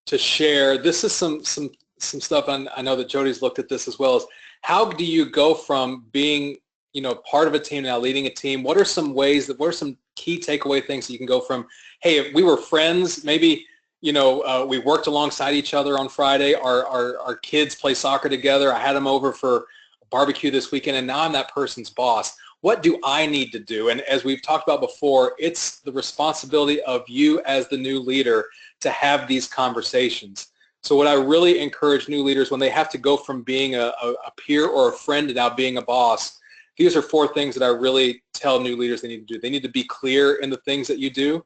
share. This is some stuff, and I know that Jodie's looked at this as well, as how do you go from being, you know, part of a team now leading a team? What are some ways what are some key takeaway things that you can go from, hey, if we were friends, maybe, you know, we worked alongside each other on Friday, our kids play soccer together, I had them over for a barbecue this weekend, and now I'm that person's boss. What do I need to do? And as we've talked about before, it's the responsibility of you as the new leader to have these conversations. So what I really encourage new leaders when they have to go from being a peer or a friend to now being a boss, these are four things that I really tell new leaders they need to do. They need to be clear in the things that you do.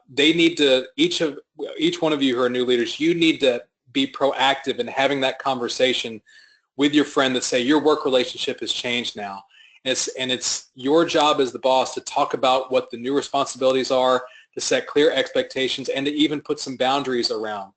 They need to, each one of you who are new leaders, you need to be proactive in having that conversation with your friend that say your work relationship has changed now. And it's your job as the boss to talk about what the new responsibilities are, to set clear expectations, and to even put some boundaries around.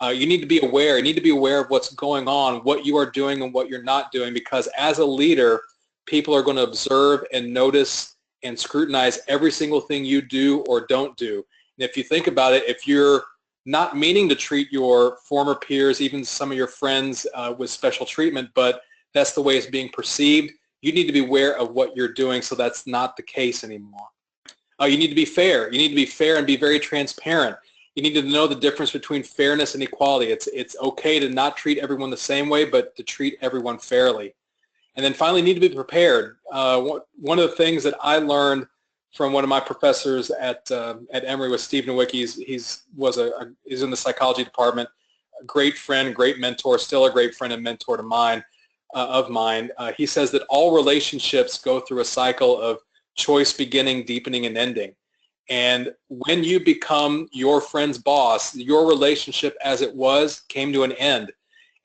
You need to be aware. You need to be aware of what's going on, what you are doing and what you're not doing, because as a leader, people are going to observe and notice and scrutinize every single thing you do or don't do. And if you think about it, if you're not meaning to treat your former peers, even some of your friends, with special treatment, but that's the way it's being perceived, you need to be aware of what you're doing so that's not the case anymore. You need to be fair. You need to be fair and be very transparent. You need to know the difference between fairness and equality. It's okay to not treat everyone the same way, but to treat everyone fairly. And then finally, need to be prepared. One of the things that I learned from one of my professors at Emory was Steve Nowicki. He's in the psychology department. A great friend, great mentor, still a great friend and mentor to mine. He says that all relationships go through a cycle of choice, beginning, deepening, and ending. And when you become your friend's boss, your relationship as it was came to an end,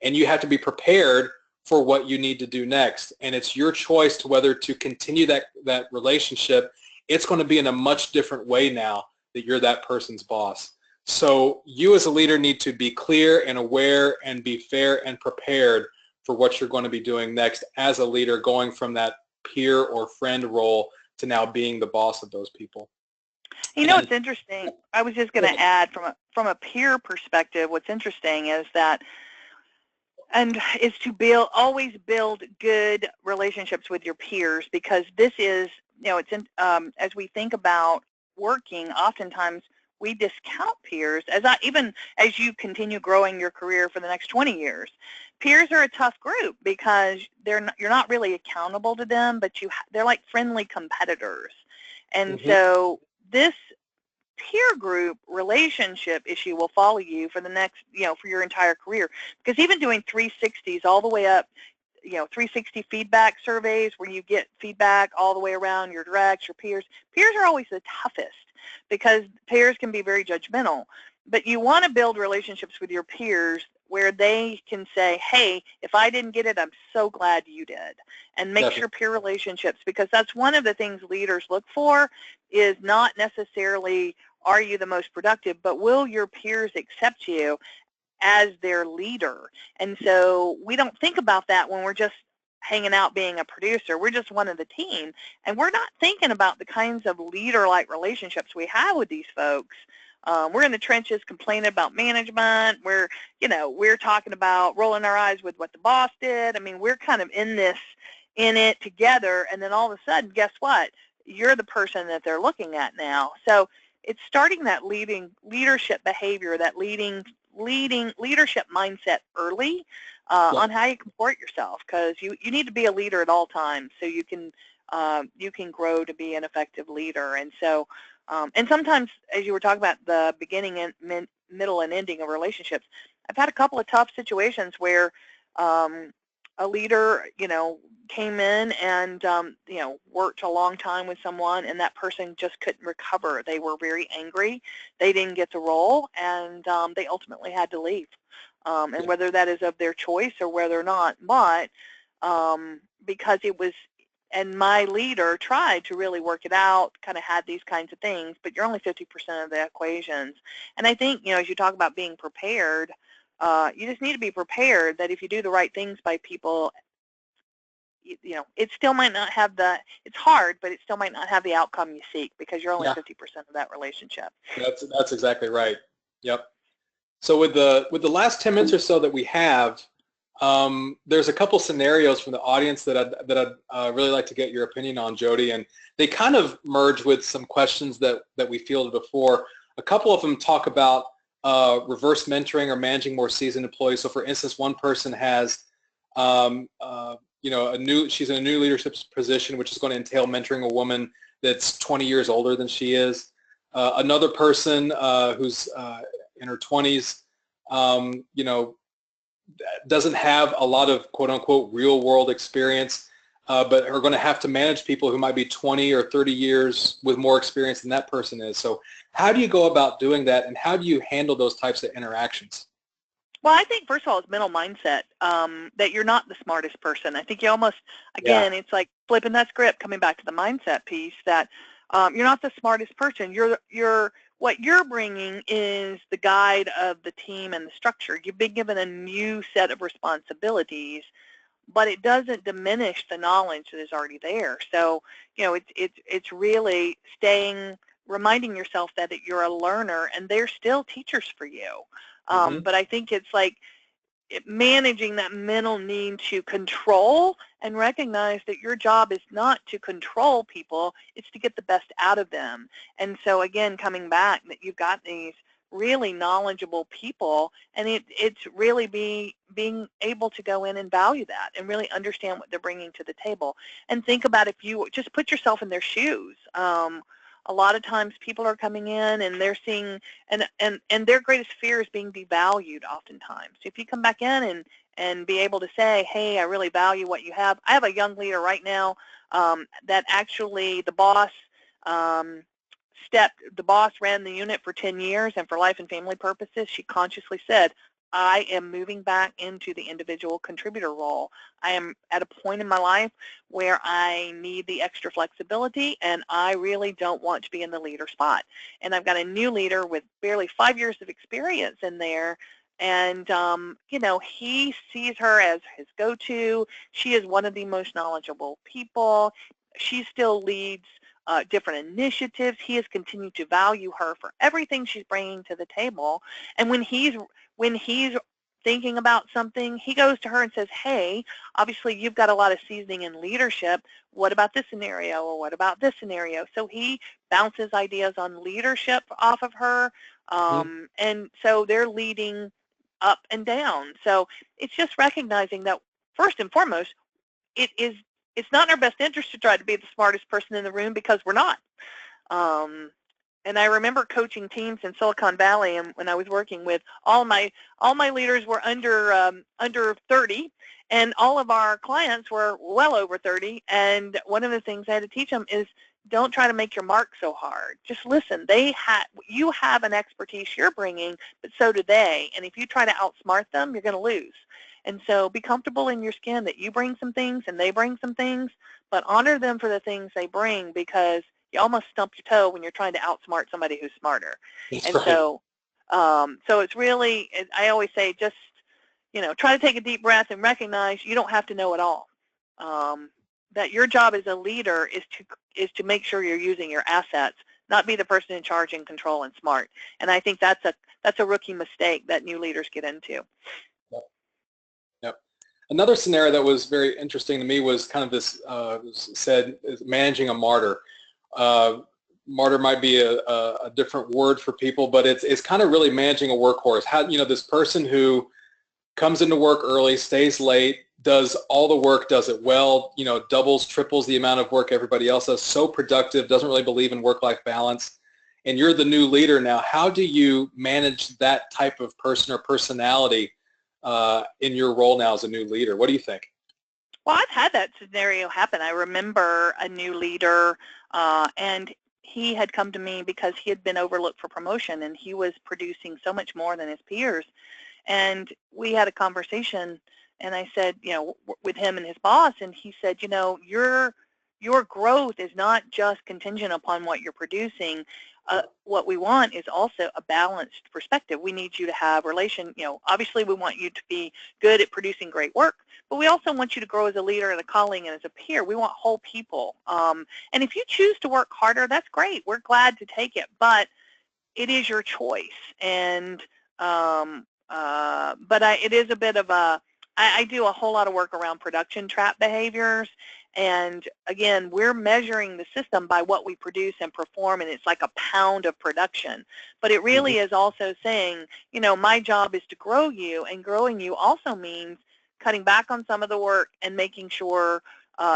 and you have to be prepared for what you need to do next. And it's your choice to whether to continue that relationship. It's going to be in a much different way now that you're that person's boss. So you as a leader need to be clear and aware and be fair and prepared for what you're going to be doing next as a leader, going from that peer or friend role to now being the boss of those people. You know what's interesting? I was just going to add from a peer perspective, what's interesting is that is to always build good relationships with your peers, because this is, as we think about working, oftentimes we discount peers even as you continue growing your career for the next 20 years. Peers are a tough group because you're not really accountable to them, but they're like friendly competitors. And so this peer group relationship issue will follow you for the next, for your entire career. Because even doing 360s all the way up, 360 feedback surveys where you get feedback all the way around your directs, your peers are always the toughest because peers can be very judgmental. But you want to build relationships with your peers where they can say, hey, if I didn't get it, I'm so glad you did. And make sure peer relationships, because that's one of the things leaders look for, is not necessarily are you the most productive, but will your peers accept you as their leader? And so we don't think about that when we're just hanging out being a producer. We're just one of the team, and we're not thinking about the kinds of leader-like relationships we have with these folks. We're in the trenches complaining about management. We're talking about rolling our eyes with what the boss did. I mean, we're kind of in it together, and then all of a sudden, guess what? You're the person that they're looking at now. So it's starting that leadership behavior, that leading leadership mindset early on how you comport yourself, because you need to be a leader at all times so you can grow to be an effective leader. And so and sometimes, as you were talking about the beginning and middle and ending of relationships, I've had a couple of tough situations where a leader, came in and, worked a long time with someone, and that person just couldn't recover. They were very angry. They didn't get the role, and they ultimately had to leave. And whether that is of their choice or whether or not, but because it was, and my leader tried to really work it out, kind of had these kinds of things, but you're only 50% of the equations. And I think, as you talk about being prepared, you just need to be prepared that if you do the right things by people, it still might not have it's hard, but it still might not have the outcome you seek because you're only 50% of that relationship. That's exactly right. Yep. So with the last 10 minutes or so that we have, there's a couple scenarios from the audience that I'd really like to get your opinion on, Jodie, and they kind of merge with some questions that we fielded before. A couple of them talk about reverse mentoring or managing more seasoned employees. So for instance, one person has she's in a new leadership position, which is going to entail mentoring a woman that's 20 years older than she is. Another person who's in her 20s, doesn't have a lot of quote-unquote real-world experience, but are going to have to manage people who might be 20 or 30 years with more experience than that person is. So how do you go about doing that, and how do you handle those types of interactions? Well, I think, first of all, it's mental mindset, that you're not the smartest person. I think you almost, again, it's like flipping that script, coming back to the mindset piece, that you're not the smartest person. What you're bringing is the guide of the team and the structure. You've been given a new set of responsibilities, but it doesn't diminish the knowledge that is already there. So, it's really reminding yourself that you're a learner and they're still teachers for you. But I think it's like managing that mental need to control and recognize that your job is not to control people, it's to get the best out of them. And so again, coming back, that you've got these really knowledgeable people, and it's really being able to go in and value that and really understand what they're bringing to the table. And think about, if you just put yourself in their shoes. A lot of times people are coming in and they're seeing, and their greatest fear is being devalued oftentimes. If you come back in and be able to say, hey, I really value what you have. I have a young leader right now that actually the boss ran the unit for 10 years, and for life and family purposes, she consciously said, I am moving back into the individual contributor role. I am at a point in my life where I need the extra flexibility, and I really don't want to be in the leader spot. And I've got a new leader with barely 5 years of experience in there, and he sees her as his go-to. She is one of the most knowledgeable people. She still leads different initiatives. He has continued to value her for everything she's bringing to the table. And when he's thinking about something, he goes to her and says, hey, obviously you've got a lot of seasoning in leadership. What about this scenario, or what about this scenario? So he bounces ideas on leadership off of her, and so they're leading up and down. So it's just recognizing that, first and foremost, it's not in our best interest to try to be the smartest person in the room, because we're not. And I remember coaching teams in Silicon Valley, and when I was working with all my leaders were under 30, and all of our clients were well over 30. And one of the things I had to teach them is, don't try to make your mark so hard. Just listen. You have an expertise you're bringing, but so do they. And if you try to outsmart them, you're going to lose. And so be comfortable in your skin that you bring some things and they bring some things, but honor them for the things they bring, because you almost stump your toe when you're trying to outsmart somebody who's smarter. That's and right. So it's really, I always say, just try to take a deep breath and recognize you don't have to know it all. That your job as a leader is to make sure you're using your assets, not be the person in charge and control and smart. And I think that's a rookie mistake that new leaders get into. Yep. Another scenario that was very interesting to me was kind of this is managing a martyr. Martyr might be a different word for people, but it's kind of really managing a workhorse. How, this person who comes into work early, stays late, does all the work, does it well, doubles, triples the amount of work everybody else does, so productive, doesn't really believe in work-life balance, and you're the new leader now. How do you manage that type of person or personality in your role now as a new leader? What do you think? Well, I've had that scenario happen. I remember a new leader, and he had come to me because he had been overlooked for promotion, and he was producing so much more than his peers. And we had a conversation, and I said, with him and his boss, and he said, your growth is not just contingent upon what you're producing. What we want is also a balanced perspective. We need you to have obviously we want you to be good at producing great work, but we also want you to grow as a leader and a colleague and as a peer. We want whole people. And if you choose to work harder, that's great. We're glad to take it, but it is your choice. And it is a bit of I do a whole lot of work around production trap behaviors. And again, we're measuring the system by what we produce and perform, and it's like a pound of production. But it really is also saying, my job is to grow you, and growing you also means cutting back on some of the work and making sure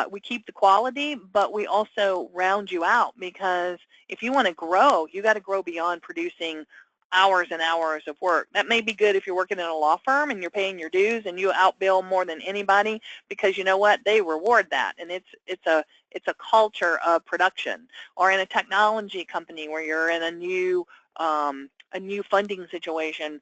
we keep the quality, but we also round you out, because if you want to grow, you got to grow beyond producing hours and hours of work. That may be good if you're working in a law firm and you're paying your dues and you outbill more than anybody, because you know what, they reward that, and it's a culture of production. Or in a technology company where you're in a new funding situation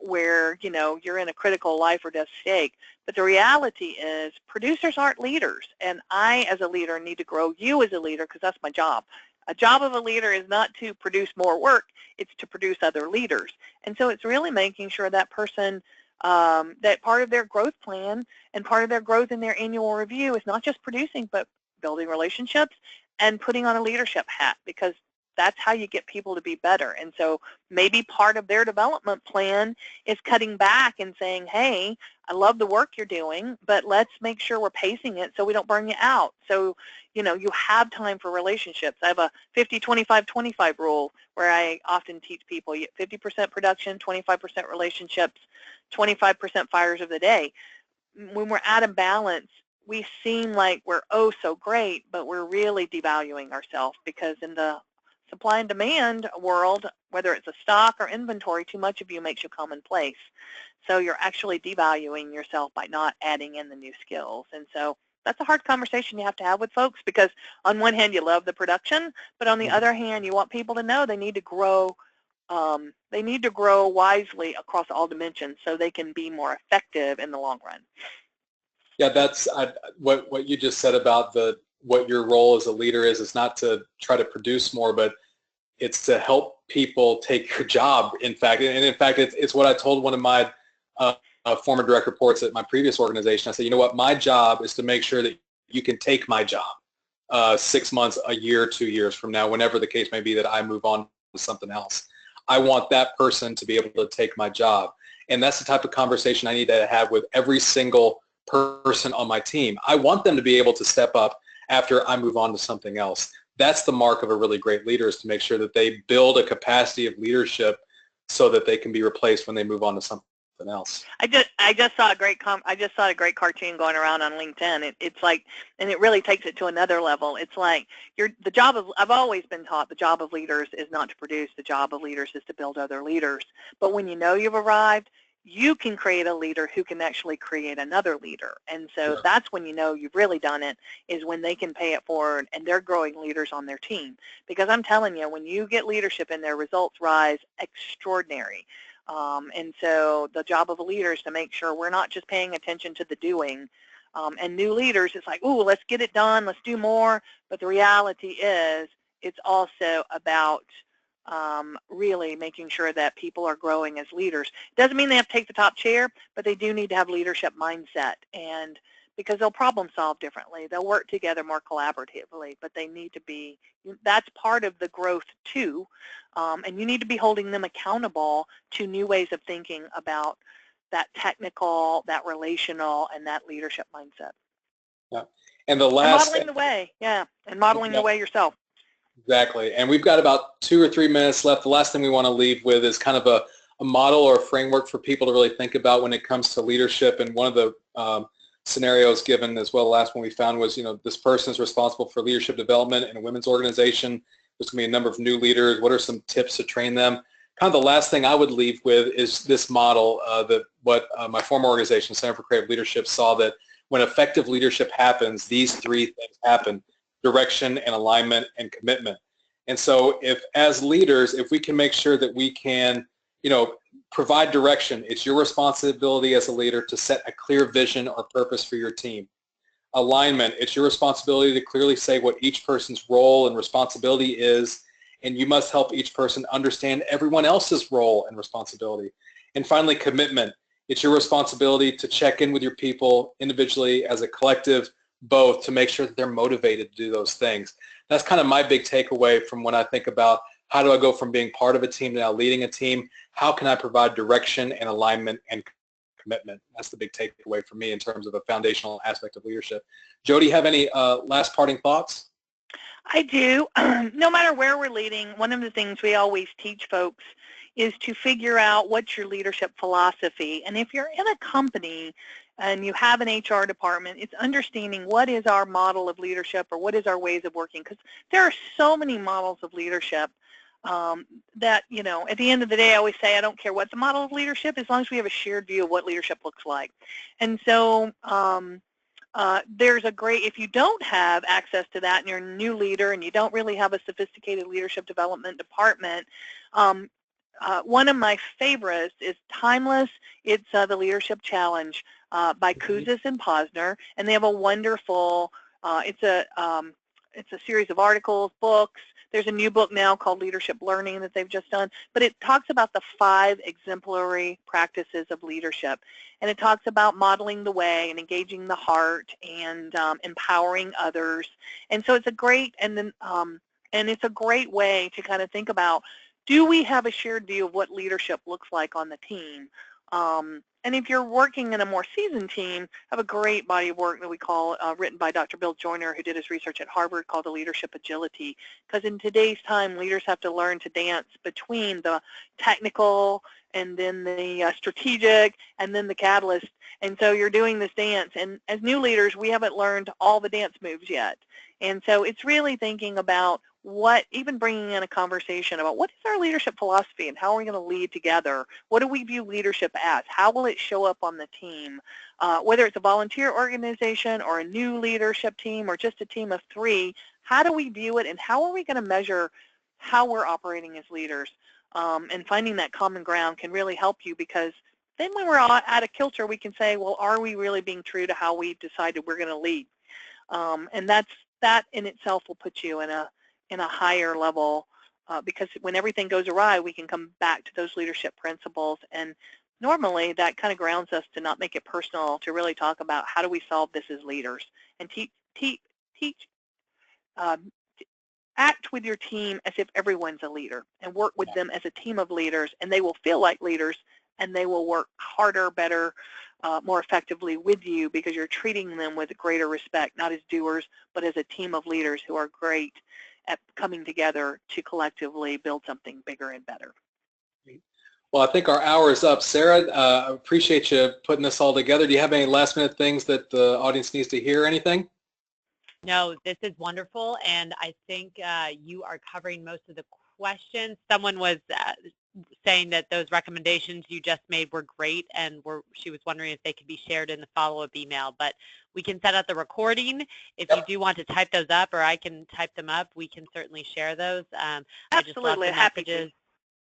where you're in a critical life or death stake. But the reality is producers aren't leaders, and I as a leader need to grow you as a leader, because that's my job. A job of a leader is not to produce more work, it's to produce other leaders. And so it's really making sure that person, that part of their growth plan and part of their growth in their annual review is not just producing, but building relationships and putting on a leadership hat, because that's how you get people to be better. And so maybe part of their development plan is cutting back and saying, hey, I love the work you're doing, but let's make sure we're pacing it so we don't burn you out. So, you know, you have time for relationships. I have a 50-25-25 rule where I often teach people 50% production, 25% relationships, 25% fires of the day. When we're out of balance, we seem like we're oh so great, but we're really devaluing ourselves, because in the supply and demand world, whether it's a stock or inventory, too much of you makes you commonplace. So you're actually devaluing yourself by not adding in the new skills. And so that's a hard conversation you have to have with folks, because on one hand you love the production, but on the other hand you want people to know they need to grow. They need to grow wisely across all dimensions so they can be more effective in the long run. Yeah, that's what you just said about what your role as a leader is not to try to produce more, but it's to help people take your job, in fact. And in fact, it's what I told one of my former direct reports at my previous organization. I said, you know what, my job is to make sure that you can take my job 6 months, a year, 2 years from now, whenever the case may be that I move on to something else. I want that person to be able to take my job. And that's the type of conversation I need to have with every single person on my team. I want them to be able to step up after I move on to something else. That's the mark of a really great leader, is to make sure that they build a capacity of leadership so that they can be replaced when they move on to something else. I just saw a great cartoon going around on LinkedIn. It's like, and it really takes it to another level. It's like I've always been taught the job of leaders is not to produce. The job of leaders is to build other leaders. But when you know you've arrived, you can create a leader who can actually create another leader. And so that's when you know you've really done it, is when they can pay it forward and they're growing leaders on their team. Because I'm telling you, when you get leadership in there, results rise extraordinary. And so the job of a leader is to make sure we're not just paying attention to the doing. And new leaders, it's like, ooh, let's get it done, let's do more. But the reality is it's also about really making sure that people are growing as leaders. It doesn't mean they have to take the top chair, but they do need to have leadership mindset, and because they'll problem solve differently. They'll work together more collaboratively, but they need to be, that's part of the growth too, and you need to be holding them accountable to new ways of thinking about that technical, that relational, and that leadership mindset. Yeah. And the last, and modeling the way, and modeling the way yourself. Exactly. And we've got about 2 or 3 minutes left. The last thing we want to leave with is kind of a model or a framework for people to really think about when it comes to leadership. And one of the scenarios given as well, the last one we found was, this person is responsible for leadership development in a women's organization. There's going to be a number of new leaders. What are some tips to train them? Kind of the last thing I would leave with is this model what my former organization, Center for Creative Leadership, saw, that when effective leadership happens, these 3 things happen: direction and alignment and commitment. And so as leaders, if we can make sure that we can, provide direction, it's your responsibility as a leader to set a clear vision or purpose for your team. Alignment, it's your responsibility to clearly say what each person's role and responsibility is, and you must help each person understand everyone else's role and responsibility. And finally, commitment, it's your responsibility to check in with your people individually, as a collective, both, to make sure that they're motivated to do those things. That's kind of my big takeaway from when I think about how do I go from being part of a team to now leading a team. How can I provide direction and alignment and commitment? That's the big takeaway for me in terms of a foundational aspect of leadership. Jodie, have any last parting thoughts? I do. No matter where we're leading, one of the things we always teach folks is to figure out what's your leadership philosophy. And if you're in a company and you have an HR department, it's understanding what is our model of leadership, or what is our ways of working, because there are so many models of leadership that, at the end of the day, I always say, I don't care what the model of leadership, as long as we have a shared view of what leadership looks like. And so there's a great, if you don't have access to that and you're a new leader and you don't really have a sophisticated leadership development department, one of my favorites is Timeless. It's the Leadership Challenge by Kouzes and Posner, and they have a wonderful, it's a series of articles, books. There's a new book now called Leadership Learning that they've just done, but it talks about the 5 exemplary practices of leadership, and it talks about modeling the way and engaging the heart and empowering others. And so it's a great, and then And it's a great way to kind of think about, do we have a shared view of what leadership looks like on the team? And if you're working in a more seasoned team, I have a great body of work that we call, written by Dr. Bill Gentry, who did his research at Harvard, called the Leadership Agility. Because in today's time, leaders have to learn to dance between the technical and then the strategic and then the catalyst. And so you're doing this dance. And as new leaders, we haven't learned all the dance moves yet. And so it's really thinking about even bringing in a conversation about what is our leadership philosophy and how are we going to lead together? What do we view leadership as? How will it show up on the team? Whether it's a volunteer organization or a new leadership team or just a team of 3, how do we view it and how are we going to measure how we're operating as leaders? And finding that common ground can really help you, because then when we're out of kilter, we can say, well, are we really being true to how we decided we're going to lead? And that in itself will put you in a higher level, because when everything goes awry, we can come back to those leadership principles. And normally that kind of grounds us to not make it personal, to really talk about how do we solve this as leaders, and act with your team as if everyone's a leader, and work with them as a team of leaders, and they will feel like leaders, and they will work harder, better, more effectively with you, because you're treating them with greater respect, not as doers, but as a team of leaders who are great at coming together to collectively build something bigger and better. Well, I think our hour is up. Sarah, I appreciate you putting this all together. Do you have any last-minute things that the audience needs to hear, anything? No, this is wonderful, and I think you are covering most of the questions. Someone was saying that those recommendations you just made were great, and she was wondering if they could be shared in the follow-up email. But we can set up the recording. If you do want to type those up, or I can type them up, we can certainly share those. I just love the messages.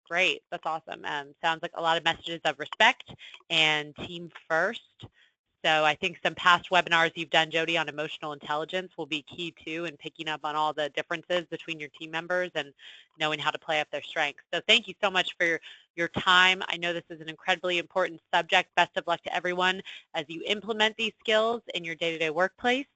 Great, that's awesome. Sounds like a lot of messages of respect and team first. So I think some past webinars you've done, Jodie, on emotional intelligence will be key too, in picking up on all the differences between your team members and knowing how to play up their strengths. So thank you so much for your time. I know this is an incredibly important subject. Best of luck to everyone as you implement these skills in your day-to-day workplace.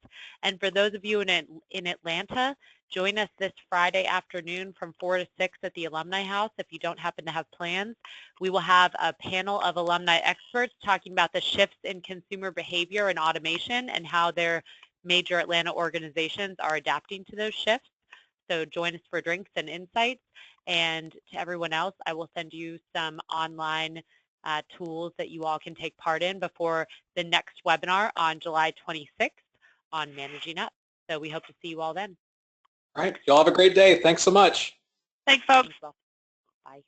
And for those of you in Atlanta, join us this Friday afternoon from 4 to 6 at the Alumni House if you don't happen to have plans. We will have a panel of alumni experts talking about the shifts in consumer behavior and automation and how their major Atlanta organizations are adapting to those shifts. So join us for drinks and insights. And to everyone else, I will send you some online tools that you all can take part in before the next webinar on July 26th on Managing Up. So we hope to see you all then. All right. Y'all have a great day. Thanks so much. Thanks, folks. Thanks, well. Bye.